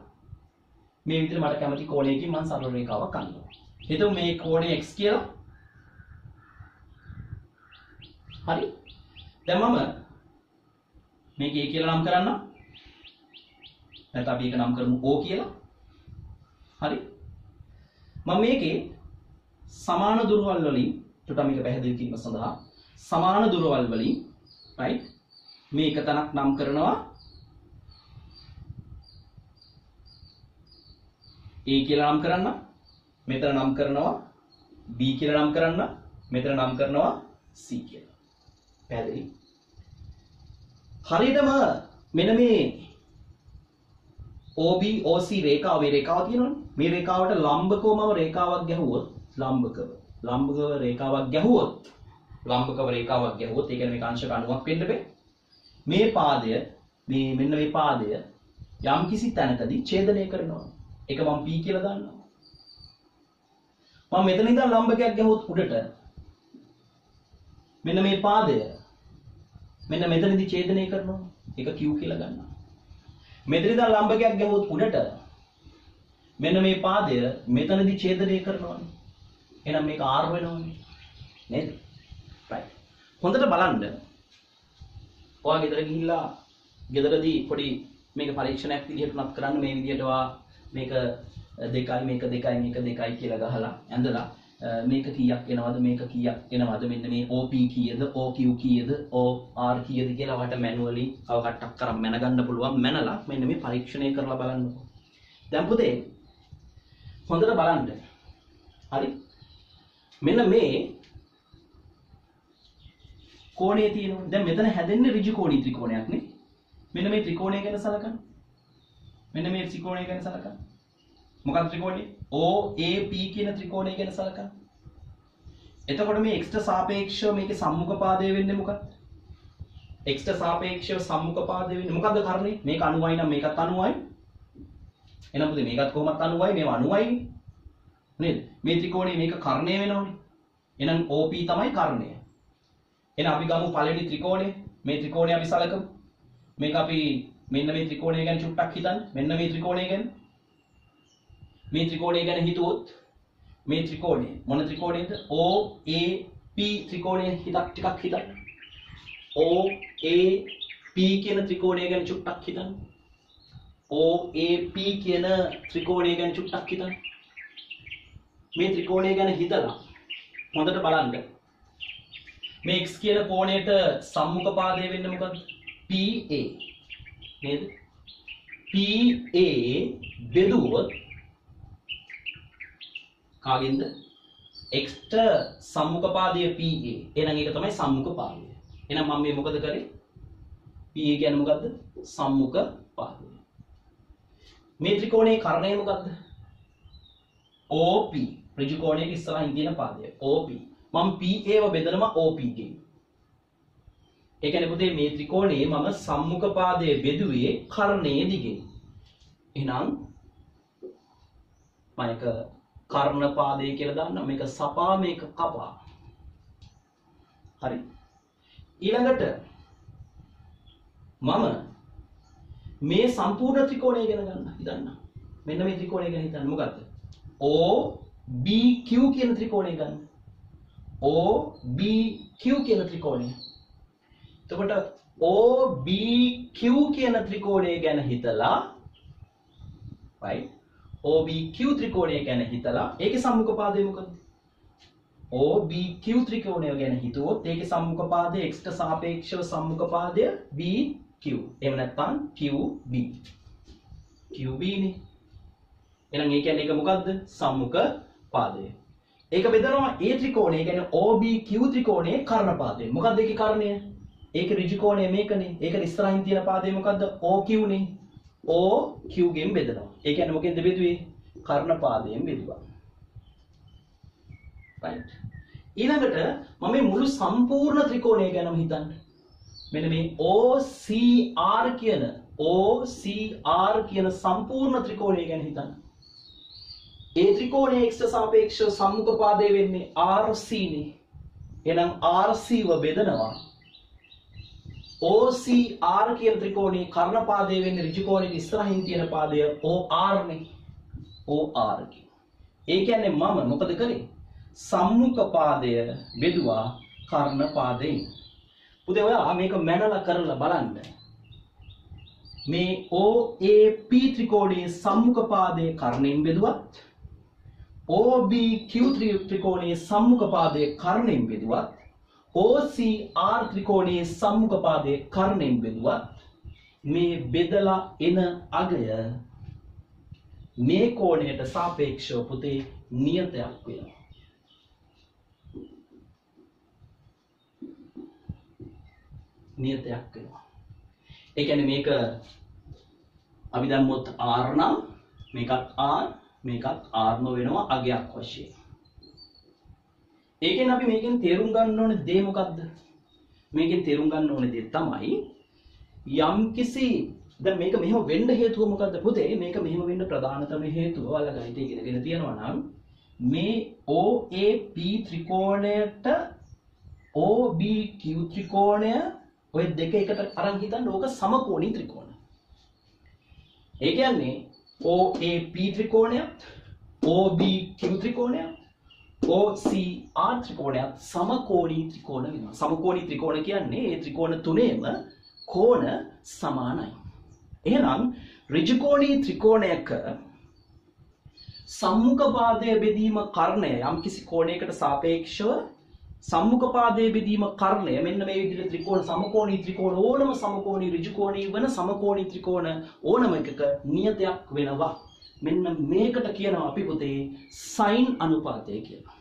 මේ විදිහට මට කැමති කෝණයකින් මම සරල රේඛාවක් අඳිනවා. හිතමු මේ කෝණය x කියලා. හරි. දැන් මම මේක a කියලා නම් කරන්න. නැත්නම් අපි ඒක නම් කරමු o කියලා. හරි. මම මේකේ සමාන දුරවල් වලින් චුට්ටක් මේක පැහැදිලි කිරීම සඳහා සමාන දුරවල් වලින් right මේක තනක් නම් කරනවා A කියලා නම් කරන්න, මෙතන නම් කරනවා B කියලා නම් කරන්න, මෙතන නම් කරනවා C කියලා. පැහැදිලි? හරියටම මෙන්න මේ OB OC රේඛාව තියෙනවනේ. මේ රේඛාවට ලම්බකවම රේඛාවක් ගැහුවොත් ලම්බකව රේඛාවක් ගැහුවොත් ඒ කියන්නේ මේක අංශක 90ක් වෙන්න බෑ. මේ පාදය මෙන්න මේ පාදය යම්කිසි තැනකදී ඡේදනය කරනවා. ඒක මම P කියලා දාන්නවා. මම මෙතන ඉඳන් ලම්බකයක් ගැහුවොත් උඩට මෙන්න මේ පාදය මෙන්න මෙතනදී ඡේදනය කරනවා. ඒක Q කියලා ගන්නවා. මෙතන ඉඳන් ලම්බකයක් ගැහුවොත් උඩට මෙන්න මේ පාදය මෙතනදී ඡේදනය කරනවා. එහෙනම් මේක R වෙනවනේ. නේද? right. හොඳට බලන්න. ඔයා ගෙදර ගිහිල්ලා ගෙදරදී පොඩි මේක පරීක්ෂණයක් විදිහට උනත් කරන්න මේ විදිහට ඔයා මේක 2 කියලා ගහලා ඇඳලා මේක කීයක් එනවද මේක කීයක් එනවද මෙන්න මේ OP කීයද OQ කීයද OR කීයද කියලා ඔයාට මැනුවලි අවකට්ටක් කරන් මැනගන්න පුළුවන්. මැනලා මෙන්න මේ පරීක්ෂණය කරලා බලන්නකෝ. දැන් පුතේ හොඳට බලන්න. හරි? මෙන්න මේ කෝණය තියෙනවා. දැන් මෙතන හැදෙන්නේ ඍජු කෝණී ත්‍රිකෝණයක් නේ. මෙන්න මේ ත්‍රිකෝණය ගැන සලකන්න. මෙන්න මේ ත්‍රිකෝණය ගැන සලකන්න. මොකක්ද ත්‍රිකෝණය? OAP කියන ත්‍රිකෝණය ගැන සලකන්න. එතකොට මේ x ට සාපේක්ෂව මේකේ සම්මුඛ පාදය වෙන්නේ මොකක්ද? x ට සාපේක්ෂව සම්මුඛ පාදය වෙන්නේ මොකද්ද කරන්නේ? මේක 90යි නම් මේකත් 90යි. එහෙනම් පුතේ මේකත් කොහොමත් 90යි මේව 90යි නේද? මේ ත්‍රිකෝණේ මේක කර්ණය වෙනවනේ. එහෙනම් OP තමයි කර්ණය. එහෙනම් අපි ගමු පළවෙනි ත්‍රිකෝණය. මේ ත්‍රිකෝණය අපි සලකමු. මේක අපි මෙන්න මේ ත්‍රිකෝණය ගැන චුට්ටක් හිතන්න. මෙන්න මේ ත්‍රිකෝණය ගැන. මේ ත්‍රිකෝණය ගැන හිතුවොත් මේ ත්‍රිකෝණය මොන ත්‍රිකෝණයද? OAP ත්‍රිකෝණය ටිකක් හිතන්න. OAP කියන ත්‍රිකෝණය ගැන චුට්ටක් හිතන්න. OAP කියන ත්‍රිකෝණය ගැන චුට්ටක් හිතන්න. මේ ත්‍රිකෝණය ගැන හිතලා හොඳට බලන්න. මේ x කියන කෝණයට සම්මුඛ පාදය වෙන්නේ මොකද්ද? PA නේද? PA බෙදුවොත් කාගෙන්ද? x ට සම්මුඛ පාදය PA. එහෙනම් ඒක තමයි සම්මුඛ පාදය. එහෙනම් මම මේ මොකද කරේ? PA කියන්නේ මොකද්ද? සම්මුඛ පාදය. මේ ත්‍රිකෝණයේ කර්ණය මොකද්ද? OP. ඍජු කෝණයක ඉස්සරහින් තියෙන පාදය OP. මම PA ව බෙදනවා OP ගෙන්. ඒ කියන්නේ පුතේ මේ ත්‍රිකෝණයේ මම සම්මුඛ පාදයේ බෙදුවේ කර්ණයේ දිගෙන්. එහෙනම් මේක කර්ණ පාදය කියලා දාන්න. මේක සපා මේක කපා. හරි. ඊළඟට මම මේ සම්පූර්ණ ත්‍රිකෝණය ගැන ගන්න හිතන්න. මෙන්න මේ ත්‍රිකෝණය ගැන හිතන්න මොකද්ද? OBQ කියන ත්‍රිකෝණය ගන්න. OBQ කියන ත්‍රිකෝණය. එතකොට OBQ කියන ත්‍රිකෝණය ගැන හිතලා right OBQ ත්‍රිකෝණය ගැන හිතලා ඒකේ සම්මුඛ පාදය මොකද්ද? OBQ ත්‍රිකෝණය ගැන හිතුවොත් ඒකේ සම්මුඛ පාදය x ට සාපේක්ෂව සම්මුඛ පාදය BQ. එහෙම නැත්නම් QB. QB නේ. එහෙනම් ඒ කියන්නේ ඒක මොකද්ද? සම්මුඛ පාදය. ඒක බෙදනවා A ත්‍රිකෝණය කියන්නේ OBQ ත්‍රිකෝණයේ කර්ණ පාදය. මොකද්ද ඒකේ කර්ණය? ඒකේ ඍජු කෝණය මේකනේ. ඒකට ඉස්සරහින් තියෙන පාදය මොකද්ද? OQ නේ. OQ ගෙන් බෙදනවා. ඒ කියන්නේ මොකෙන්ද බෙදුවේ? කර්ණ පාදයෙන් බෙදුවා. right. ඊළඟට මම මේ මුළු සම්පූර්ණ ත්‍රිකෝණය ගැනම හිතන්න. මෙන්න මේ OCR කියන සම්පූර්ණ ත්‍රිකෝණය ගැන හිතන්න. ඒ ත්‍රිකෝණයේ x සාපේක්ෂව සම්මුඛ පාදය වෙන්නේ RC නේ. එහෙනම් RC ව බෙදනවා OCR කියන ත්‍රිකෝණයේ කර්ණ පාදය වෙන්නේ ඍජු කෝණයේ ඉස්සරහින් තියෙන පාදය OR නේ. OR කියන. ඒ කියන්නේ මම මොකද කරේ? සම්මුඛ පාදය බෙදුවා කර්ණ පාදයෙන්. පුතේ ඔයා මේක මැනලා කරලා බලන්න. මේ OAP ත්‍රිකෝණයේ සම්මුඛ පාදයේ කර්ණයෙන් බෙදුවත් OBQ ත්‍රිකෝණයේ සම්මුඛ පාදයේ කර්ණයෙන් බෙදුවත් OCR ත්‍රිකෝණයේ සම්මුඛ පාදයේ කර්ණයෙන් බෙදුවත් මේ බෙදලා එන අගය මේ කෝණයට සාපේක්ෂව පුතේ නියතයක් වෙනවා. නියතයක් වෙනවා. ඒ කියන්නේ මේක අපි දැම්මොත් R නම් මේකත් R මේකත් R වෙනවා අගයක් වශයෙන්. ඒකෙන් අපි මේකෙන් තේරුම් ගන්න ඕනේ දේ මොකද්ද? මේකෙන් තේරුම් ගන්න ඕනේ දේ තමයි යම්කිසි දැන් මේක මෙහෙම වෙන්න හේතුව මොකද්ද පුතේ? මේක මෙහෙම වෙන්න ප්‍රධානතම හේතුව ඔයාලා ගණිතය ඉගෙනගෙන තියෙනවා නම් මේ OAP ත්‍රිකෝණයට OBQ ත්‍රිකෝණය ඔය දෙක එකට අරන් හිතන්න ඕක සමකෝණී ත්‍රිකෝණ. ඒ කියන්නේ OAP ත්‍රිකෝණයත් OBQ ත්‍රිකෝණයත් OCR ත්‍රිකෝණයත් සමකෝණී ත්‍රිකෝණ වෙනවා. සමකෝණී ත්‍රිකෝණ කියන්නේ මේ ත්‍රිකෝණ තුනේම කෝණ සමානයි. එහෙනම් ඍජුකෝණී ත්‍රිකෝණයක සම්මුඛ පාදයේ බෙදීම කර්ණය යම්කිසි කෝණයකට සාපේක්ෂව සම්මුඛ පාදයේ බෙදීම කර්ණය මෙන්න මේ විදිහට ත්‍රිකෝණ සමකෝණී ත්‍රිකෝණ ඕනම සමකෝණී ඍජුකෝණී වන සමකෝණී ත්‍රිකෝණ ඕනම එකක නියතයක් වෙනවා. මෙන්න මේකට කියනවා අපි පුතේ සයින් අනුපාතය කියලා.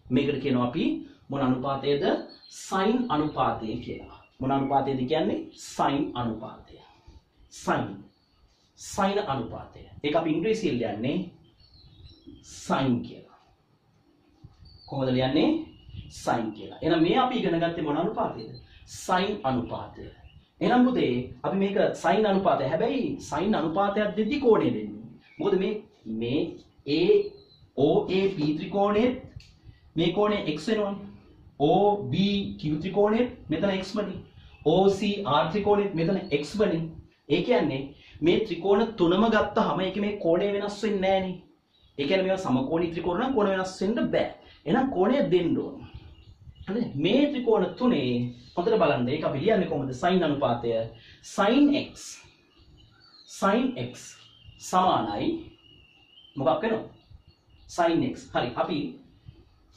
මේකට කියනවා අපි මොන අනුපාතයද? sin අනුපාතය කියලා. මොන අනුපාතයද කියන්නේ? sin අනුපාතය. sin අනුපාතය. ඒක අපි ඉංග්‍රීසියෙන් ලියන්නේ sin කියලා. කොහොමද ලියන්නේ? sin කියලා. එහෙනම් මේ අපි ඉගෙන ගත්තේ මොන අනුපාතයද? sin අනුපාතය. එහෙනම් පුතේ අපි මේක sin අනුපාතය. හැබැයි sin අනුපාතයක් දෙද්දි කෝණය දෙන්නේ. මොකද මේ OAP ත්‍රිකෝණයේ මේ කෝණය x වෙනවනේ. OBQ ත්‍රිකෝණයේ මෙතන x බනේ. OCR ත්‍රිකෝණයේ මෙතන x බනේ. ඒ කියන්නේ මේ ත්‍රිකෝණ තුනම ගත්තාම ඒකේ මේ කෝණය වෙනස් වෙන්නේ නැහනේ. ඒ කියන්නේ මේවා සමකෝණී ත්‍රිකෝණ නම් කෝණ වෙනස් වෙන්න බෑ. එහෙනම් කෝණය දෙන්න ඕන. හරිද? මේ ත්‍රිකෝණ තුනේ හොඳට බලන්න. ඒක අපි ලියන්නේ කොහොමද? sin අනුපාතය. sin x සමානයි මොකක් වෙනවද? sin x. හරි. අපි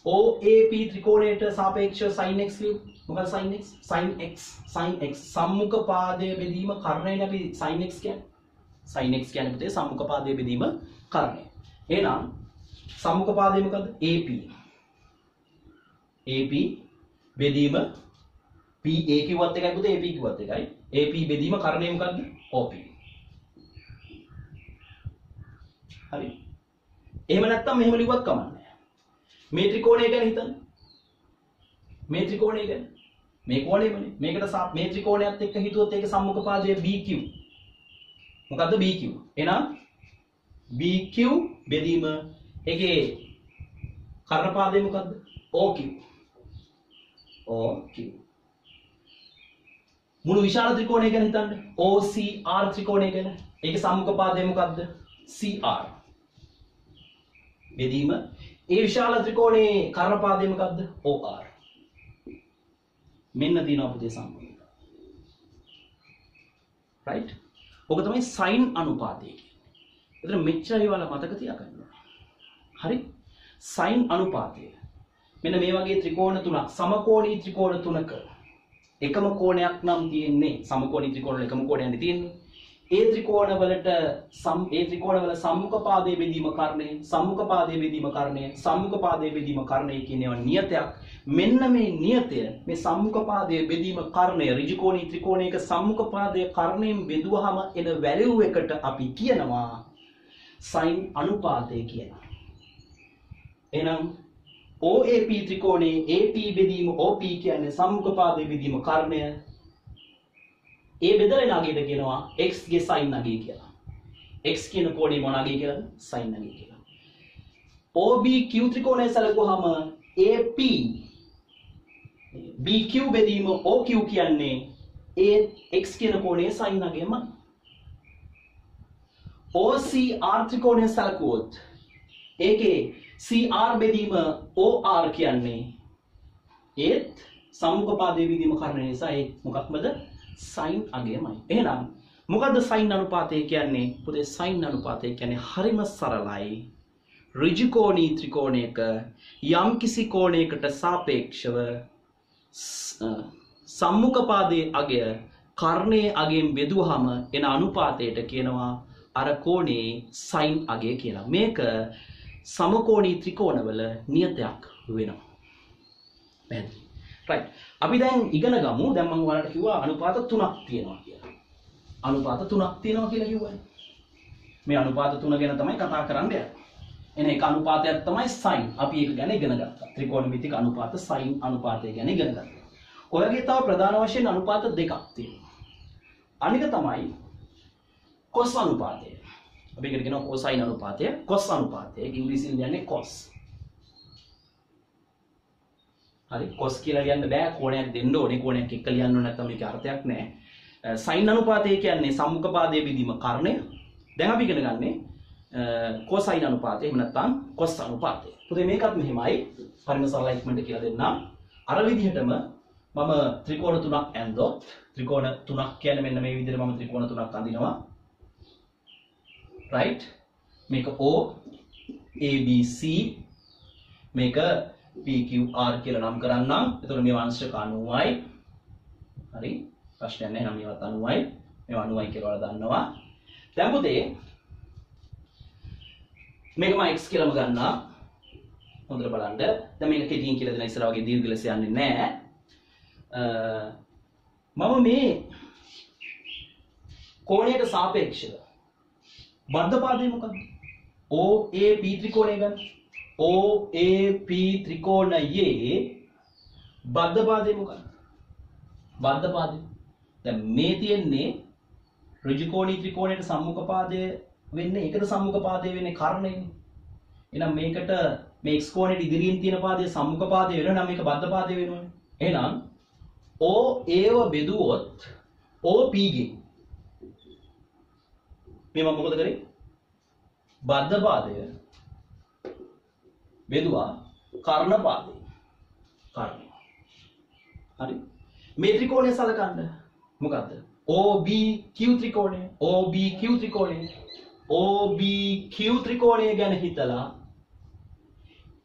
OAP ත්‍රිකෝණයට සාපේක්ෂව sin x ලියමු. මොකද sin x? sin x සම්මුඛ පාදයේ බෙදීම කර්ණයනේ අපි sin x කියන්නේ. sin x කියන්නේ පුතේ සම්මුඛ පාදයේ බෙදීම කර්ණය. එහෙනම් සම්මුඛ පාදය මොකද්ද? AP. AP බෙදීම PA කිව්වත් එකයි පුතේ AP කිව්වත් එකයි. AP බෙදීම කර්ණය මොකද්ද? OP. හරි. එහෙම නැත්නම් මෙහෙම ලිව්වත් කමක් නැහැ. මේ ත්‍රිකෝණය ගැන හිතන්න. මේ ත්‍රිකෝණය ගැන. මේ කෝණයමනේ. මේකට මේ ත්‍රිකෝණයත් එක්ක හිතුවොත් ඒක සම්මුඛ පාදයේ BQ. මොකද්ද BQ? එහෙනම් BQ බෙදීම ඒකේ කර්ණ පාදය මොකද්ද? OQ. OQ. මුළු විශාල ත්‍රිකෝණය ගැන හිතන්න. OCR ත්‍රිකෝණය ගැන. ඒකේ සම්මුඛ පාදය මොකද්ද? CR. බෙදීම ඒ විශාල ත්‍රිකෝණයේ කර්ණ පාදය මොකද්ද? OR. මෙන්න තියෙනවා පුතේ සම්බන්ධය. right? ඔක තමයි sin අනුපාතය කියන්නේ. එතන මෙච්චරයි ඔයාලා මතක තියාගන්න. හරි? sin අනුපාතය. මෙන්න මේ වගේ ත්‍රිකෝණ තුනක් සමකෝණී ත්‍රිකෝණ තුනක එකම කෝණයක් නම් තියෙන්නේ. සමකෝණී ත්‍රිකෝණ එකම කෝණයක්නේ තියෙන්නේ. ඒ ත්‍රිකෝණ වල සම්මුඛ පාදයේ බෙදීම කර්ණය, සම්මුඛ පාදයේ බෙදීම කර්ණය, සම්මුඛ පාදයේ බෙදීම කර්ණය කියන ඒවා නියතයක්. මෙන්න මේ නියතය මේ සම්මුඛ පාදයේ බෙදීම කර්ණය ඍජුකෝණී ත්‍රිකෝණයක සම්මුඛ පාදයේ කර්ණයෙන් බෙදුවාම එන වැලියු එකට අපි කියනවා sin අනුපාතය කියලා. එහෙනම් OAP ත්‍රිකෝණයේ AP බෙදීම OP කියන්නේ සම්මුඛ පාදයේ බෙදීම කර්ණය. ඒ බෙදලා එන අගයට කියනවා x ගේ sin අගය කියලා. x කියන කෝණය මොන අගය කියලාද? sin අගය කියලා. OBQ ත්‍රිකෝණය සැලකුවාම AP BQ බෙදීම OQ කියන්නේ ඒ x කියන කෝණයේ sin අගයමයි. OCR ත්‍රිකෝණය සැලකුවොත් ඒකේ CR බෙදීම OR කියන්නේ ඒත් සම්මුඛ පාදයේ බෙදීම කර්ණය නිසා ඒ මොකක්මද? sin අගයමයි. එහෙනම් මොකද්ද sin අනුපාතය කියන්නේ? පුතේ sin අනුපාතය කියන්නේ හරිම සරලයි. ඍජුකෝණී ත්‍රිකෝණයක යම්කිසි කෝණයකට සාපේක්ෂව සම්මුඛ පාදයේ අගය කර්ණයේ අගයෙන් බෙදුවාම එන අනුපාතයට කියනවා අර කෝණේ sin අගය කියලා. මේක සමකෝණී ත්‍රිකෝණවල නියතයක් වෙනවා. පැහැදිලි? right. අපි දැන් ඉගෙන ගමු. දැන් මම ඔයාලට කිව්වා අනුපාත තුනක් තියෙනවා කියලා. අනුපාත තුනක් තියෙනවා කියලා කිව්වනේ. මේ අනුපාත තුන ගැන තමයි කතා කරන්න යන්නේ. එන එක අනුපාතයක් තමයි sin. අපි ඒක ගැන ඉගෙන ගත්තා. ත්‍රිකෝණමිතික අනුපාත sin අනුපාතය ගැන ඉගෙන ගත්තා. ඔයගේ තව ප්‍රධාන වශයෙන් අනුපාත දෙකක් තියෙනවා. අනික තමයි cos අනුපාතය. අපි ඒකට කියනවා cosine අනුපාතය, cos අනුපාතය. ඒක ඉංග්‍රීසියෙන් කියන්නේ cos. හරි cos කියලා ලියන්න බෑ. කෝණයක් දෙන්න ඕනේ. කෝණයක් එක්ක ලියන්න ඕන නැත්නම් මේකේ අර්ථයක් නැහැ. sin අනුපාතය කියන්නේ සම්මුඛ පාදයේ බෙදීම කර්ණය. දැන් අපි ඉගෙන ගන්නේ cosine අනුපාතය. එහෙම නැත්නම් cos අනුපාතය. පුතේ මේකත් මෙහෙමයි. පරිම සරල ඉක්මනට කියලා දෙන්නම්. අර විදිහටම මම ත්‍රිකෝණ තුනක් ඇන්දොත් ත්‍රිකෝණ තුනක් කියන්නේ මෙන්න මේ විදිහට මම ත්‍රිකෝණ තුනක් අඳිනවා. right? මේක O ABC මේක PQR කියලා නම් කරන්නම්. එතකොට මේ වංශක 90යි. හරි? ප්‍රශ්නයක් නැහැ නම් මේවත් 90යි. මේවා 90යි කියලා ඔයාලා දන්නවා. දැන් පුතේ මේක මම x කියලාම ගන්නවා. හොඳට බලන්න. දැන් මේක කෙටියෙන් කියලා දෙන ඉස්සර වගේ දීර්ඝ ලෙස යන්නේ නැහැ. මම මේ කෝණයට සාපේක්ෂව බද්ධපාදය මොකක්ද? OAP ත්‍රිකෝණය ගන්න. OAP ත්‍රිකෝණයේ බද්ධපාදය මොකක්ද? බද්ධපාදය. දැන් මේ තියෙන්නේ ඍජුකෝණී ත්‍රිකෝණයට සම්මුඛ පාදය වෙන්නේ ඒකට සම්මුඛ පාදය වෙන්නේ කර්ණයනේ. එහෙනම් මේකට මේ x කෝණයට ඉදිරියෙන් තියෙන පාදයේ සම්මුඛ පාදය වෙනවා නම් මේක බද්ධ පාදය වෙනවනේ. එහෙනම් OA ව බෙදුවොත් OP ගෙන් මේ මම මොකද කරේ? බද්ධ පාදය බෙදුවා කර්ණ පාදය. කර්ණය. හරි. මේ ත්‍රිකෝණය සලකන්න. මොකද්ද? OBQ ත්‍රිකෝණය. OBQ ත්‍රිකෝණය. OBQ ත්‍රිකෝණය ගැන හිතලා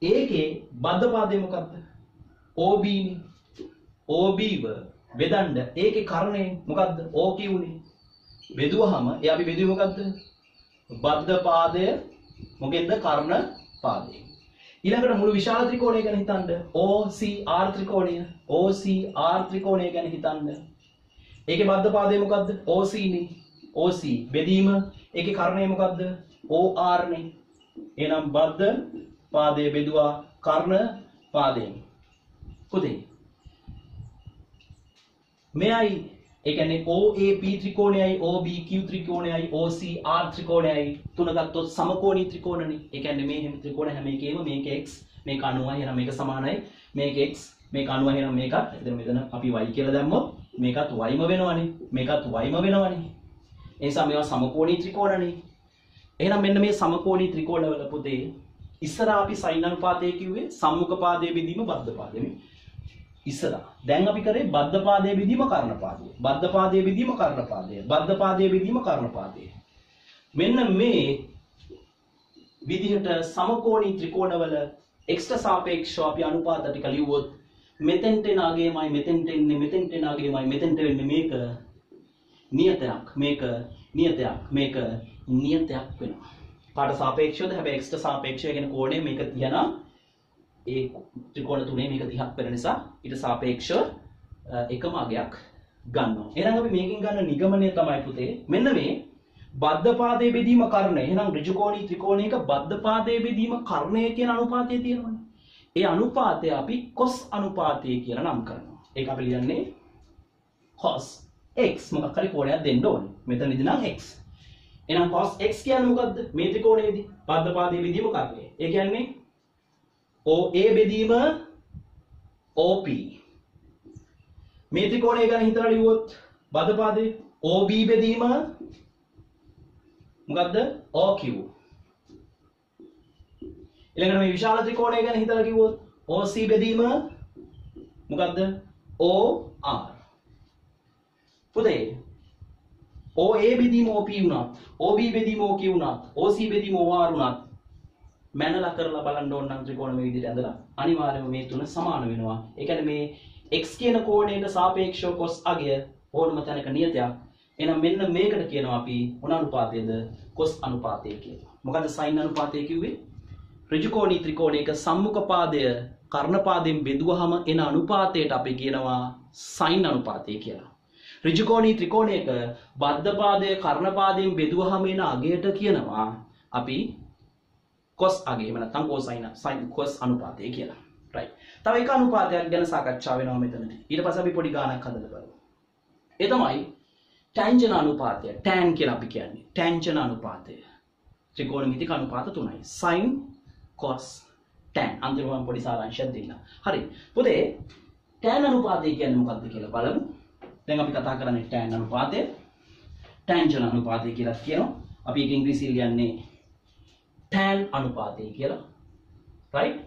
ඒකේ බද්ධ පාදය මොකද්ද? OB නේ. OB ව බෙදන්න ඒකේ කර්ණය මොකද්ද? OQ නේ. බෙදුවහම ඒ අපි බෙදුවේ මොකද්ද? බද්ධ පාදය මොකෙන්ද? කර්ණ පාදයෙන්. ඊළඟට මුළු විශාල ත්‍රිකෝණය ගැන හිතන්න. OCR ත්‍රිකෝණය. OCR ත්‍රිකෝණය ගැන හිතන්න. ඒකේ බද්ධ පාදය මොකද්ද? OC නේ. OC බෙදීම ඒකේ කර්ණය මොකද්ද? OR නේ. එහෙනම් බද්ධ පාදය බෙදුවා කර්ණ පාදයෙන්. පුතේ මෙයයි ඒ කියන්නේ OAP ත්‍රිකෝණයයි OBQ ත්‍රිකෝණයයි OCR ත්‍රිකෝණයයි තුන ගත්තොත් සමකෝණී ත්‍රිකෝණනේ. ඒ කියන්නේ මේ හැම ත්‍රිකෝණ හැම එකේම මේක x මේක 90යි එහෙනම් මේක සමානයි. මේක x මේක 90 එහෙනම් මේකත් එතන මෙතන අපි y කියලා දැම්මොත් මේකත් yම වෙනවනේ. මේකත් yම වෙනවනේ. ඒ නිසා මේවා සමකෝණී ත්‍රිකෝණනේ. එහෙනම් මෙන්න මේ සමකෝණී ත්‍රිකෝණවල පුතේ ඉස්සර අපි sin අනුපාතය කිව්වේ සම්මුඛ පාදයේ බෙදීම බද්ධ පාදයේ. ඉස්සර. දැන් අපි කරේ බද්ධ පාදයේ බෙදීම කර්ණ පාදයේ. බද්ධ පාදයේ බෙදීම කර්ණ පාදයේ. බද්ධ පාදයේ බෙදීම කර්ණ පාදයේ. මෙන්න මේ විදිහට සමකෝණී ත්‍රිකෝණවල x ට සාපේක්ෂව අපි අනුපාත ටික ලියුවොත් මෙතෙන්ට එන අගයමයි මෙතෙන්ට එන්නේ මෙතෙන්ට එන අගයමයි මෙතෙන්ට වෙන්නේ මේක නියතයක් මේක නියතයක් මේක නියතයක් වෙනවා. කාට සාපේක්ෂවද? හැබැයි x ට සාපේක්ෂව කියන කෝණය මේක තියනම් ඒ ත්‍රිකෝණ තුනේ මේක 30ක් වෙන නිසා ඊට සාපේක්ෂව එකම අගයක් ගන්නවා. එහෙනම් අපි මේකෙන් ගන්න නිගමනය තමයි පුතේ මෙන්න මේ බද්ධ පාදයේ බෙදීම කර්ණය. එහෙනම් ඍජුකෝණී ත්‍රිකෝණයක බද්ධ පාදයේ බෙදීම කර්ණය කියන අනුපාතය තියෙනවනේ. ඒ අනුපාතය අපි cos අනුපාතය කියලා නම් කරනවා. ඒක අපි ලියන්නේ cos x මොකක් හරි කෝණයක් දෙන්න ඕනේ. මෙතනදී නම් x. එහෙනම් cos x කියන්නේ මොකද්ද? මේ ත්‍රිකෝණයේදී බද්ධ පාදයේ බෙදීම කර්ණය. ඒ කියන්නේ OA බෙදීම OP. මේ ත්‍රිකෝණය ගැන හිතලා ලියුවොත් බද්ධ පාදයේ OB බෙදීම මොකද්ද? OQ. ඊළඟට මේ විශාල ත්‍රිකෝණය ගැන හිතලා කිව්වොත් OC බෙදීම මොකද්ද? OR. පුතේ OA බෙදීම OP වුණත් OB බෙදීම OQ වුණත් OC බෙදීම OR වුණත් මැනලා කරලා බලන්න ඕන නම් ත්‍රිකෝණ මේ විදිහට ඇඳලා අනිවාර්යයෙන්ම මේ තුන සමාන වෙනවා. ඒ කියන්නේ මේ x කියන කෝණයට සාපේක්ෂව cos අගය ඕනම තැනක නියතයක්. එහෙනම් මෙන්න මේකට කියනවා අපි මොන අනුපාතයද? cos අනුපාතය කියලා. මොකද sin අනුපාතය කිව්වේ? ඍජුකෝණී ත්‍රිකෝණයක සම්මුඛ පාදය කර්ණ පාදයෙන් බෙදුවහම එන අනුපාතයට අපි කියනවා sin අනුපාතය කියලා. ඍජුකෝණී ත්‍රිකෝණයක බද්ධ පාදය කර්ණ පාදයෙන් බෙදුවහම එන අගයට කියනවා අපි cos අගය. එහෙම නැත්නම් sin cos අනුපාතය කියලා. right. තව එක අනුපාතයක් ගැන සාකච්ඡා වෙනවා මෙතනදී. ඊට පස්සේ අපි පොඩි ගානක් හදලා බලමු. ඒ තමයි ටැන්ජන් අනුපාතය. tan කියලා අපි කියන්නේ. ටැන්ජන් අනුපාතය. ත්‍රිකෝණමිතික අනුපාත තුනයි. sin cos tan. අන්තිමව පොඩි සාරාංශයක් දෙන්න. හරි. පුතේ tan අනුපාතය කියන්නේ මොකක්ද කියලා බලමු. දැන් අපි කතා කරන්නේ tan අනුපාතය. ටැන්ජන් අනුපාතය කියලා කියනවා. අපි ඒක ඉංග්‍රීසියෙන් කියන්නේ tan අනුපාතය කියලා. right.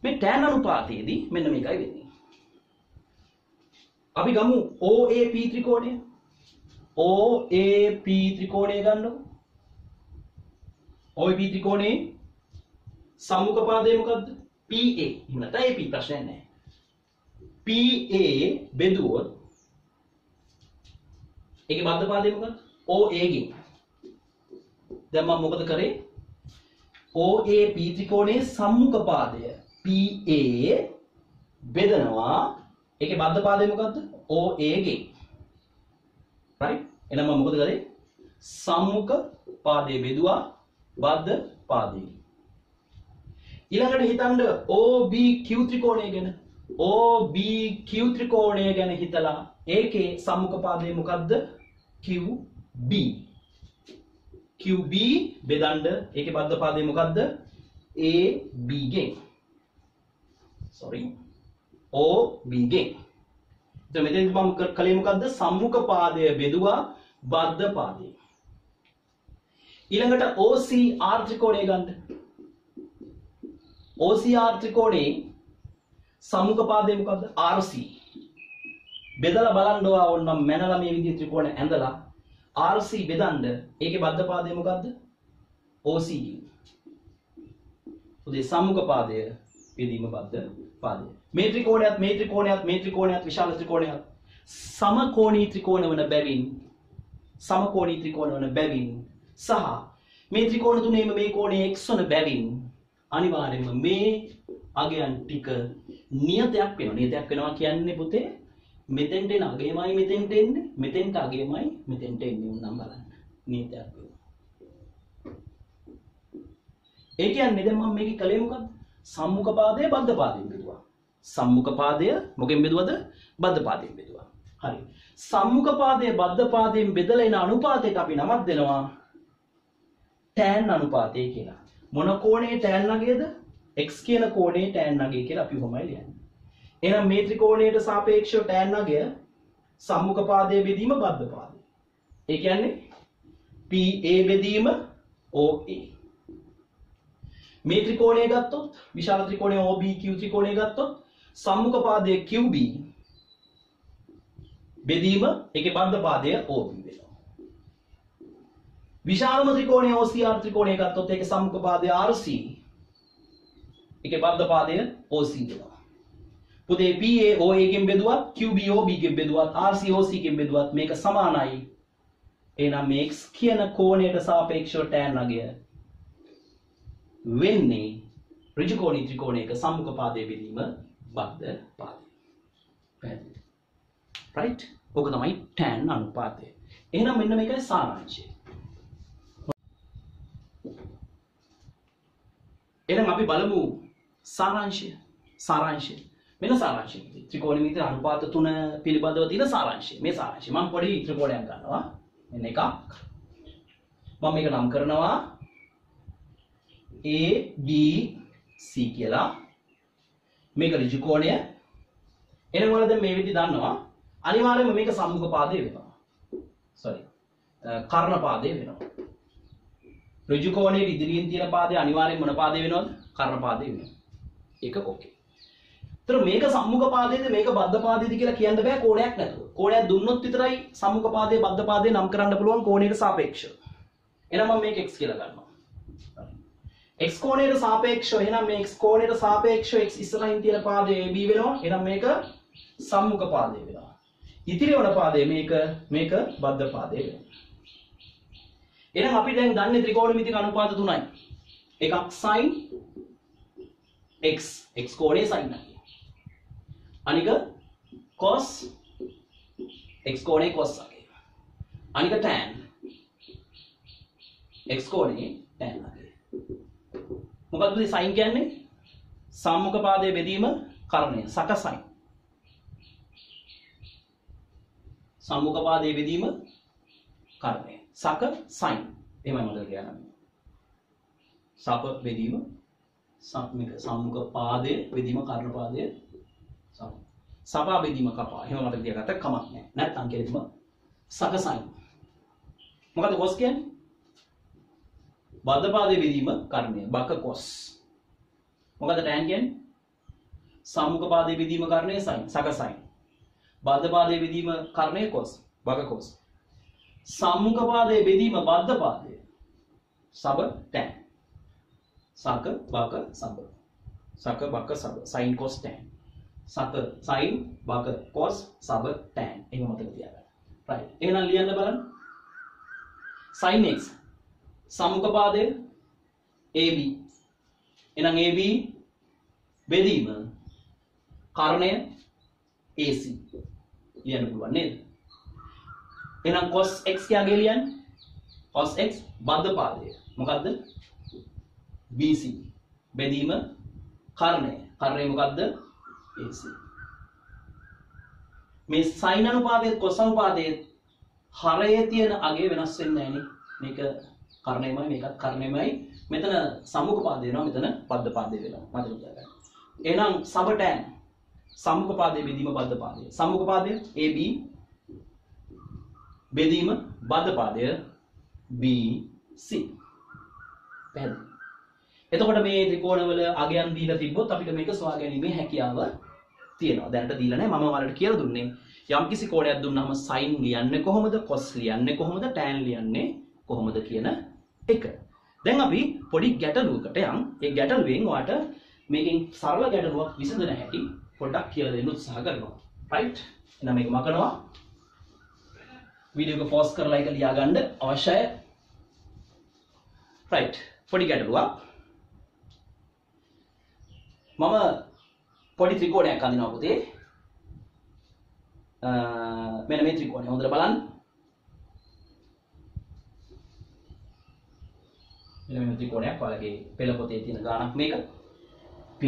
මේ tan අනුපාතයේදී මෙන්න මේකයි වෙන්නේ. අපි ගමු OAP ත්‍රිකෝණය. OAP ත්‍රිකෝණය ගන්නකො. OAP ත්‍රිකෝණයේ සම්මුඛ පාදය මොකද්ද? PA. එහෙම නැත්නම් AP ප්‍රශ්නයක් නැහැ. PA බෙදුවොත් ඒකේ බද්ධ පාදය මොකද්ද? OA ගෙන්. දැන් මම මොකද කරේ? OAP ත්‍රිකෝණයේ සම්මුඛ පාදය PA බෙදනවා. ඒකේ බද්ධ පාදය මොකද්ද? OA ගෙන්. right? එහෙනම් මම මොකද කරේ? සම්මුඛ පාදයේ බෙදුවා බද්ධ පාදයෙන්. ඊළඟට හිතන්න OBQ ත්‍රිකෝණය ගැන. OBQ ත්‍රිකෝණය ගැන හිතලා ඒකේ සම්මුඛ පාදය මොකද්ද? QB. QB බෙදන්න ඒකේ බද්ධ පාදය මොකද්ද? AB ගෙන්. sorry. OB ගෙන්. එතකොට මෙතෙන්දි මම කලේ මොකද්ද? සම්මුඛ පාදය බෙදුවා බද්ධ පාදයෙන්. ඊළඟට OCR ත්‍රිකෝණය ගන්න. OCR ත්‍රිකෝණේ සම්මුඛ පාදය මොකද්ද? RC. බෙදලා බලන්න ඕනම් මැනලා මේ විදිහේ ත්‍රිකෝණ ඇඳලා RC බෙදන්න ඒකේ බද්ධ පාදය මොකද්ද? OC. උදේ සම්මුඛ පාදය බෙදීම බද්ධ පාදය. මේ ත්‍රිකෝණයත් විශාල ත්‍රිකෝණයක් සමකෝණී ත්‍රිකෝණ වන බැවින් සහ මේ ත්‍රිකෝණ තුනේම මේ කෝණය x වන බැවින් අනිවාර්යයෙන්ම මේ අගයන් ටික නියතයක් වෙනවා. නියතයක් වෙනවා කියන්නේ පුතේ මෙතෙන්ට එන අගයමයි මෙතෙන්ට එන්නේ, මෙතෙන්ට අගයමයි මෙතෙන්ට එන්නේ. උන්නම් බලන්න. නියතයක් වෙනවා. ඒ කියන්නේ දැන් මම මේකේ කලේ මොකද්ද? සම්මුඛ පාදය බද්ධ පාදයෙන් බෙදුවා. සම්මුඛ පාදය මොකෙන් බෙදුවද? බද්ධ පාදයෙන් බෙදුවා. හරි. සම්මුඛ පාදය බද්ධ පාදයෙන් බෙදලා එන අනුපාතයට අපි නමක් දෙනවා tan අනුපාතය කියලා. මොන කෝණයේ tan නගයද? x කියන කෝණයේ tan නගය කියලා අපි කොහොමයි ලියන්නේ. එහෙනම් මේ ත්‍රිකෝණයට සාපේක්ෂව tan නගය සම්මුඛ පාදයේ බෙදීම බද්ධ පාදය. ඒ කියන්නේ PA බෙදීම OA. මේ ත්‍රිකෝණය ගත්තොත් විශාල ත්‍රිකෝණය OBQ ත්‍රිකෝණය ගත්තොත් සම්මුඛ පාදයේ QB බෙදීම ඒකේ බද්ධ පාදය OB වෙනවා. විශාලම ත්‍රිකෝණය OCR ත්‍රිකෝණය ගත්තොත් ඒකේ සම්මුඛ පාදය RC ඒකේ බද්ධ පාදය OC වෙනවා. පුතේ PA OA ගෙන් බෙදුවත් QB OB ගෙන් බෙදුවත් RC OC ගෙන් බෙදුවත් මේක සමානයි. එහෙනම් මේ x කියන කෝණයට සාපේක්ෂව tan නගය වෙන්නේ ඍජුකෝණී ත්‍රිකෝණයක සම්මුඛ පාදයේ බෙදීම බද්ධ පාදය. පැහැදිලිද? right? ඕක තමයි tan අනුපාතය. එහෙනම් මෙන්න මේකයි සාරාංශය. එහෙනම් අපි බලමු සාරාංශය. මෙන්න සාරාංශය. ත්‍රිකෝණමිතිය අනුපාත තුන පිළිබඳව තියෙන සාරාංශය. මේ සාරාංශය. මම පොඩි ත්‍රිකෝණයක් ගන්නවා. මෙන්න එකක්. මම මේක නම් කරනවා A B C කියලා. මේක ඍජු කෝණය. එහෙනම් ඔයාලා දැන් මේ විදිහ දන්නවා. අනිවාර්යයෙන්ම මේක සම්මුඛ පාදය වෙනවා. කර්ණ පාදය වෙනවා. ඍජු කෝණයේ ඉදිරියෙන් තියෙන පාදය අනිවාර්යයෙන්ම මොන පාදය වෙනවද? කර්ණ පාදය වෙනවා. ඒක ඕකේ. ඒතර මේක සම්මුඛ පාදයේද මේක බද්ධ පාදයේද කියලා කියන්න බෑ කෝණයක් නැතුව. කෝණයක් දුන්නොත් විතරයි සම්මුඛ පාදයේ බද්ධ පාදයේ නම් කරන්න පුළුවන් කෝණයට සාපේක්ෂව. එහෙනම් මම මේක x කියලා ගන්නවා. x කෝණයට සාපේක්ෂව එහෙනම් මේ x කෝණයට සාපේක්ෂව x ඉස්සරහින් තියෙන පාදය AB වෙනවා. එහෙනම් මේක සම්මුඛ පාදය වෙනවා. ඉතිරි වන පාදය මේක බද්ධ පාදය වෙනවා. එහෙනම් අපි දැන් දන්නේ ත්‍රිකෝණමිතික අනුපාත තුනයි. එකක් sin x කෝණයේ sin නගය. අනික cos x කෝණයේ cos නගය. අනික tan x කෝණයේ tan නගය. මොකද්ද මේ sin කියන්නේ? සම්මුඛ පාදයේ බෙදීම කර්ණය සක sin. සම්මුඛ පාදයේ බෙදීම කර්ණය සක sin. එහෙමයි මතක තියාගන්න. සක බෙදීම සම්මුඛ පාදයේ බෙදීම කර්ණ පාදයේ සපා බෙදීම කපා. එහෙම මතක තියාගත්ත කමක් නැහැ. නැත්නම් කියලෙම සක sin. මොකද cos කියන්නේ? බද්ධ පාදයේ බෙදීම කර්ණය බක cos. මොකද tan කියන්නේ? සම්මුඛ පාදයේ බෙදීම කර්ණය sin සක sin. බද්ධ පාදයේ බෙදීම කර්ණය cos බක cos. සම්මුඛ පාදයේ බෙදීම බද්ධ පාදය සබ tan. සක බක සබ. සක බක සබ sin cos tan. සක sin බක cos සබ tan. එහෙම මතක තියාගන්න. right. එහෙනම් ලියන්න බලන්න. sin x සම්මුඛ පාදය AB එහෙනම් AB බෙදීම කර්ණය AC ලියන්න පුළුවන් නේද? එහෙනම් cos x කියගේ ලියන්නේ cos x බද්ධ පාදය මොකද්ද? BC බෙදීම කර්ණය මොකද්ද? AC. මේ sin අනුපාතයේ cos අනුපාතයේ හරයේ තියෙන අගය වෙනස් වෙන්නේ නැහැ නේ. මේක කර්ණයමයි මේකත් කර්ණයමයි. මෙතන සම්මුඛ පාදය වෙනවා මෙතන බද්ධ පාදය වෙනවා. මතක තියාගන්න. එහෙනම් sub tan සම්මුඛ පාදයේ බෙදීම බද්ධ පාදය. සම්මුඛ පාදය AB බෙදීම බද්ධ පාදය BC. පැහැදිලි. එතකොට මේ ත්‍රිකෝණවල අගයන් දීලා තිබ්බොත් අපිට මේක සොයා ගැනීමේ හැකියාව තියෙනවා. දැනට දීලා නැහැ. මම ඔයාලට කියලා දුන්නේ යම්කිසි කෝණයක් දුන්නාම sin ලියන්නේ කොහොමද? cos ලියන්නේ කොහොමද? tan ලියන්නේ කොහොමද කියන එක. දැන් අපි පොඩි ගැටලුවකට යන්. ඒ ගැටලුවෙන් ඔයාට මේකෙන් සරල ගැටලුවක් විසඳන හැටි පොඩ්ඩක් කියලා දෙන්න උත්සාහ කරනවා. right? එහෙනම් මේක මකනවා. වීඩියෝ එක පෝස් කරලා ඒක ලියා ගන්න අවශ්‍යයි. right. පොඩි ගැටලුවක්. මම පොඩි ත්‍රිකෝණයක් අඳිනවා පුතේ. මෙන්න මේ ත්‍රිකෝණය හොඳට බලන්න. මෙන්න මේ ත්‍රිකෝණයක් ඔයාලගේ පෙළ පොතේ තියෙන ගාණක් මේක. P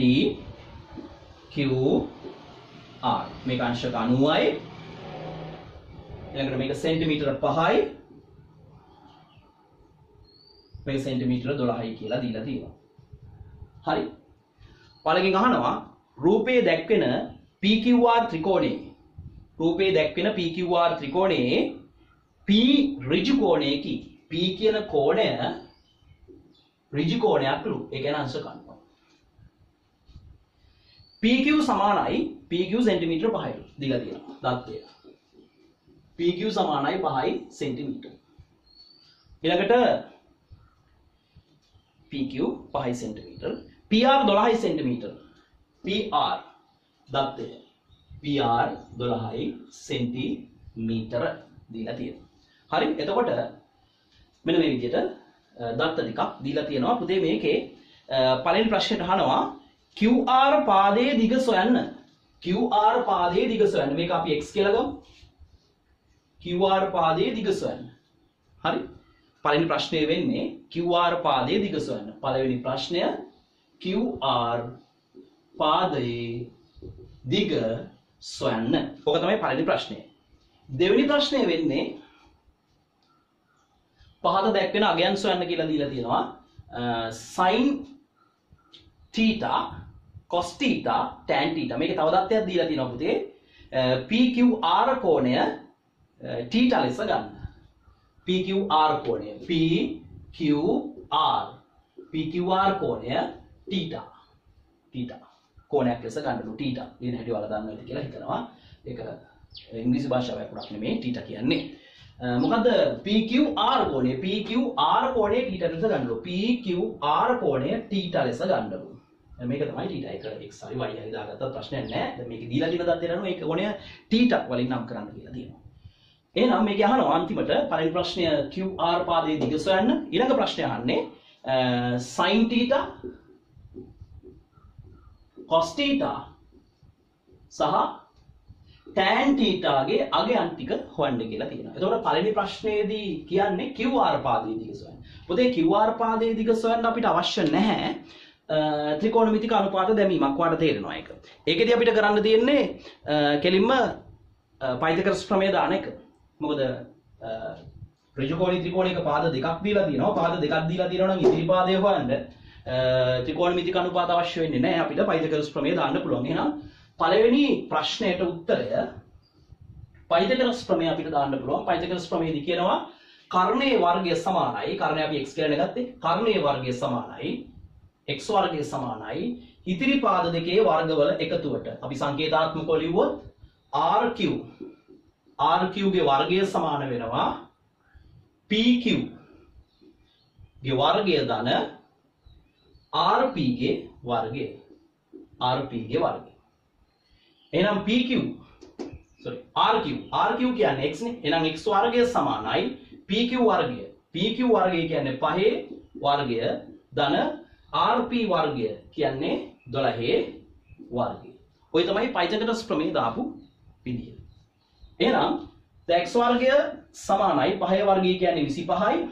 Q R මේක අංශක 90යි. ඊළඟට මේක සෙන්ටිමීටර 5යි. මේක සෙන්ටිමීටර 12යි කියලා දීලා තියෙනවා. හරි. ඔයාලගෙන් අහනවා රූපයේ දැක්වෙන PQR ත්‍රිකෝණයේ P ඍජු කෝණයකි. P කියන කෝණය ඍජු කෝණයක්ලු. ඒ කියන්නේ අංශක 90. PQ සමානයි PQ සෙන්ටිමීටර 5යි දීලා තියෙනවා. දත්තය. PQ සමානයි 5යි සෙන්ටිමීටර. ඊළඟට PQ 5යි සෙන්ටිමීටර. PR 12යි සෙන්ටිමීටර. PR දත්තය. PR 12යි සෙන්ටිමීටර දීලා තියෙනවා. හරි. එතකොට මෙන්න මේ විදිහට දත්ත ටිකක් දීලා තියෙනවා. පුතේ මේකේ පළවෙනි ප්‍රශ්නෙට අහනවා QR පාදයේ දිග සොයන්න. QR පාදයේ දිග සොයන්න. මේක අපි x කියලා ගමු. QR පාදයේ දිග සොයන්න. හරි. පළවෙනි ප්‍රශ්නේ වෙන්නේ QR පාදයේ දිග සොයන්න. පළවෙනි ප්‍රශ්නය QR පාදයේ දිග සොයන්න. ඕක තමයි පළවෙනි ප්‍රශ්නය. දෙවෙනි ප්‍රශ්නේ වෙන්නේ පහත දැක්වෙන අගයන් සොයන්න කියලා දීලා තියෙනවා. sin theta cos theta tan theta මේකේ තව දත්තයක් දීලා තියෙනවා පුතේ. PQR කෝණය theta ලෙස ගන්න. PQR කෝණය PQR කෝණය theta කෝණයක් ලෙස ගන්නලු. theta කියන හැටි ඔයාලා දන්නවා ඇති කියලා හිතනවා. ඒක ඉංග්‍රීසි භාෂාවක් වුණත් නෙමෙයි theta කියන්නේ. මොකද්ද PQR කෝණය theta ලෙස ගන්නලු. PQR කෝණය theta ලෙස ගන්නලු. මේක තමයි theta එක x හරි y හරි දාගත්ත ප්‍රශ්නයක් නෑ. දැන් මේක දීලා තියෙන දත්තේ අනුව ඒක කොණය theta වලින් නම් කරන්න කියලා තියෙනවා. එහෙනම් මේක අහනවා අන්තිමට පළවෙනි ප්‍රශ්නය QR පාදයේ දිග සොයන්න. ඊළඟ ප්‍රශ්නය අහන්නේ sin theta cos theta සහ tan theta ගේ අගයන් ටික හොයන්න කියලා තියෙනවා. එතකොට පළවෙනි ප්‍රශ්නයේදී කියන්නේ QR පාදයේ දිග සොයන්න. පොතේ QR පාදයේ දිග සොයන්න අපිට අවශ්‍ය නැහැ. ත්‍රිකෝණමිතික අනුපාත දැමීමක් වාට තේරෙනවා ඒක. ඒකෙදී අපිට කරන්න තියෙන්නේ කෙලින්ම පයිතගොරස් ප්‍රමේය දාන එක. මොකද ඍජුකෝණී ත්‍රිකෝණයක පාද දෙකක් දීලා තියෙනවා. පාද දෙකක් දීලා තියෙනවා නම් ඉදිරි පාදය හොයන්න ත්‍රිකෝණමිතික අනුපාත අවශ්‍ය වෙන්නේ නැහැ. අපිට පයිතගොරස් ප්‍රමේය දාන්න පුළුවන්. එහෙනම් පළවෙනි ප්‍රශ්නයට උත්තරය පයිතගොරස් ප්‍රමේය අපිට දාන්න පුළුවන්. පයිතගොරස් ප්‍රමේයදී කියනවා කර්ණයේ වර්ගය සමානයි. කර්ණය අපි x කියලා ගත්තේ. කර්ණයේ වර්ගය සමානයි x වර්ගය සමානයි ඉතිරි පාද දෙකේ වර්ගවල එකතුවට. අපි සංකේතාත්මකව ලිව්වොත් RQ ගේ වර්ගය සමාන වෙනවා PQ ගේ වර්ගය ධන RP ගේ වර්ගය. එහෙනම් RQ කියන්නේ x නේ. එහෙනම් x වර්ගය සමානයි PQ වර්ගය. PQ වර්ගය කියන්නේ 5 වර්ගය ධන rp වර්ගය කියන්නේ 12 වර්ගය. ඔය තමයි පයිතගොරස් ප්‍රමේය දාපු විදිය. එහෙනම් x වර්ගය සමානයි 5 වර්ගය කියන්නේ 25යි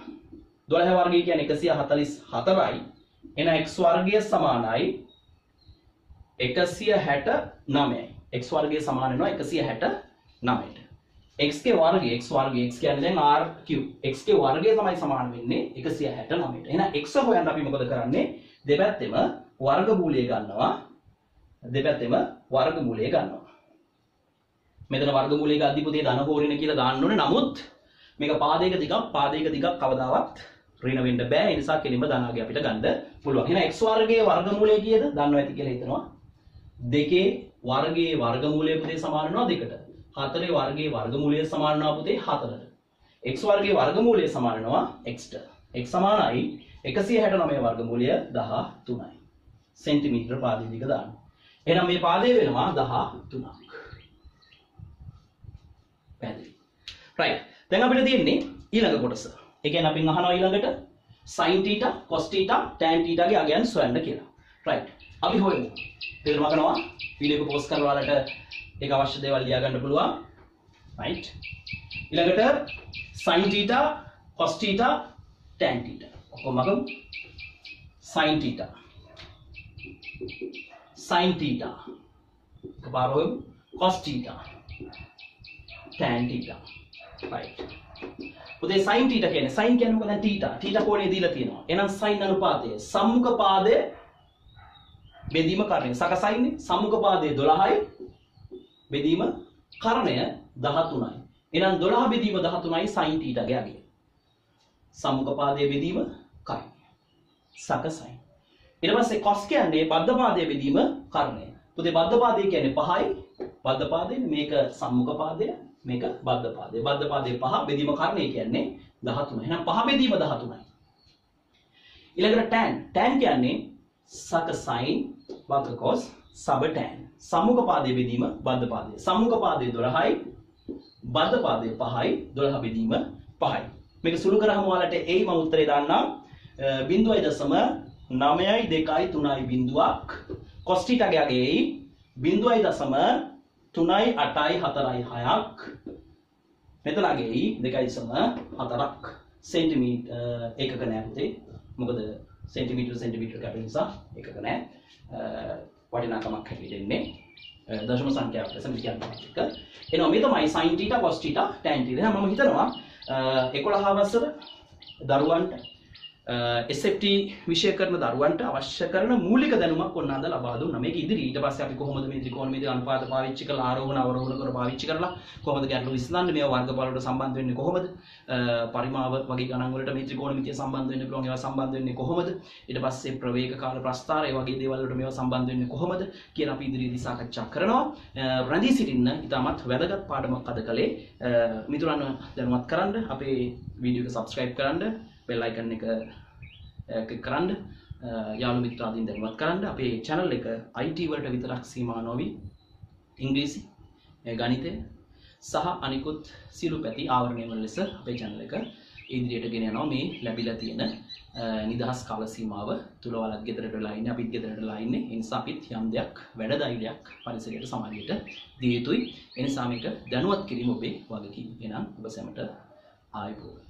12 වර්ගය කියන්නේ 144යි. එහෙනම් x වර්ගය සමානයි 169යි. x වර්ගය සමාන වෙනවා 169ට. x ගේ වර්ගය x කියන්නේ දැන් r3 x ගේ වර්ගය තමයි සමාන වෙන්නේ 169ට. එහෙනම් x හොයන්න අපි මොකද කරන්නේ? දෙපැත්තෙම වර්ගමූලය ගන්නවා. මෙතන වර්ගමූලය ගද්දි පුතේ ධන හෝ ඍණ කියලා දාන්න ඕනේ. නමුත් මේක පාදයක දිගක් කවදාවත් ඍණ වෙන්න බෑ. ඒ නිසා කෙලින්ම ධනාගය අපිට ගන්න පුළුවන්. එහෙනම් x වර්ගයේ වර්ගමූලය කීයද? දන්නවා ඇති කියලා හිතනවා. 2 වර්ගයේ වර්ගමූලය පුතේ සමාන වෙනවා 2ට. 4 වර්ගයේ වර්ගමූලය සමාන වෙනවා පුතේ 4ට. x වර්ගයේ වර්ගමූලය සමාන වෙනවා x ට. x සමානයි 169 වර්ගමූලය 13යි. සෙන්ටිමීටර පාදයේ දිග දාන්න. එහෙනම් මේ පාදය වෙනවා 13ක්. පැහැදිලි. right. දැන් අපිට තියෙන්නේ ඊළඟ කොටස. ඒ කියන්නේ අපි අහනවා ඊළඟට sin θ, cos θ, tan θ ගේ අගයන් සොයන්න කියලා. right. අපි හොයමු. තේරුම් ගන්නවා. වීඩියෝ එක පෝස්ට් කරලා වලට ඒක අවශ්‍ය දේවල් ලියා ගන්න පුළුවන්. right. ඊළඟට sin θ, cos θ, tan θ. ඔක්කොම අහමු. sin θ. sin θ. එකපාර හොයමු. cos θ. tan θ. right. පුතේ sin θ කියන්නේ sin කියන්නේ මොකද? θ. θ කෝණය දීලා තියෙනවා. එහෙනම් sin අනුපාතය සම්මුඛ පාදය බෙදීම කරණය. සකසයින්නේ සම්මුඛ පාදය 12යි බෙදීම කරණය 13යි. එහෙනම් 12 බෙදීම 13යි sin θ ගේ අගය. සම්මුඛ පාදය බෙදීම කරණය. සකසයි. ඊට පස්සේ cos කියන්නේ බද්ධ පාදය බෙදීම කරණය. පුතේ බද්ධ පාදය කියන්නේ 5යි. බද්ධ පාදයෙන් මේක සම්මුඛ පාදය මේක බද්ධ පාදය. බද්ධ පාදයේ 5 බෙදීම කරණය කියන්නේ 13. එහෙනම් 5 බෙදීම 13යි. ඊළඟට tan කියන්නේ සක sin වක්‍ර cos සබ tan. සම්මුඛ පාදයේ බෙදීම බද්ධ පාදය. සම්මුඛ පාදයේ 12යි බද්ධ පාදයේ 5යි 12 බෙදීම 5යි. මේක සුළු කරාම ඔයාලට එයි මම උත්තරේ දාන්නම් 0.9යි 2යි 3යි බිඳුවක් cos θ ගේ අගය එයි 0.3යි 8යි 4යි 6ක් මෙතන අගය එයි 2.4ක් සෙන්ටිමීටර් ඒකක නෑ පුතේ මොකද සෙන්ටිමීටර කැපෙන නිසා ඒකක නෑ වටිනාකමක් හැටියට එන්නේ දශම සංඛ්‍යාවක් ලෙස මෙතන කියනවා එනවා මේ තමයි sin θ cos θ tan θ දැන් මම හිතනවා 11 වසර දරුවන්ට SFT විෂය කරන දරුවන්ට අවශ්‍ය කරන මූලික දැනුමක් ඔන්න අද ලබා දුන්නා. මේක ඉදිරි ඊට පස්සේ අපි කොහොමද මේ ත්‍රිකෝණමිතිය අනුපාත පාවිච්චි කරලා ආරෝහණ අවරෝහණ කර පාවිච්චි කරලා කොහොමද ගැටලු විසඳන්නේ මේවා වර්ගඵල වලට සම්බන්ධ වෙන්නේ කොහොමද පරිමාව වගේ ගණන් වලට මේ ත්‍රිකෝණමිතිය සම්බන්ධ වෙන්න පුළුවන් ඒවා සම්බන්ධ වෙන්නේ කොහොමද ඊට පස්සේ ප්‍රවේග කාල ප්‍රස්ථාර ඒ වගේ දේවල් වලට මේවා සම්බන්ධ වෙන්නේ කොහොමද කියලා අපි ඉදිරියේදී සාකච්ඡා කරනවා. රැඳී සිටින්න ඉතාමත් වැදගත් පාඩමක් අද කලේ මිතුරන්ව දැනුවත් කරන්න අපේ වීඩියෝ එක subscribe කරන්න bell icon එක ක්ලික් කරන්න යාළු මිත්‍රාදීන් දැනුවත් කරන්න අපේ channel එක IT වලට විතරක් සීමා නොවි ඉංග්‍රීසි ගණිතය සහ අනිකුත් සියලු පැති ආවරණය වන ලෙස අපේ channel එක ඉදිරියට ගෙන යනවා මේ ලැබිලා තියෙන නිදහස් කාල සීමාව තුල ඔයාලත් ගෙදරට වෙලා ඉන්නේ අපිත් ගෙදරට වෙලා ඉන්නේ ඒ නිසා අපිත් යම් දෙයක් වැඩ පරිසරයට සමාජයට දිය යුතුයි ඒ නිසා මේක දැනුවත් කිරීම ඔබේ වගකීම. එහෙනම් ඔබ සැමට ආයුබෝවන්.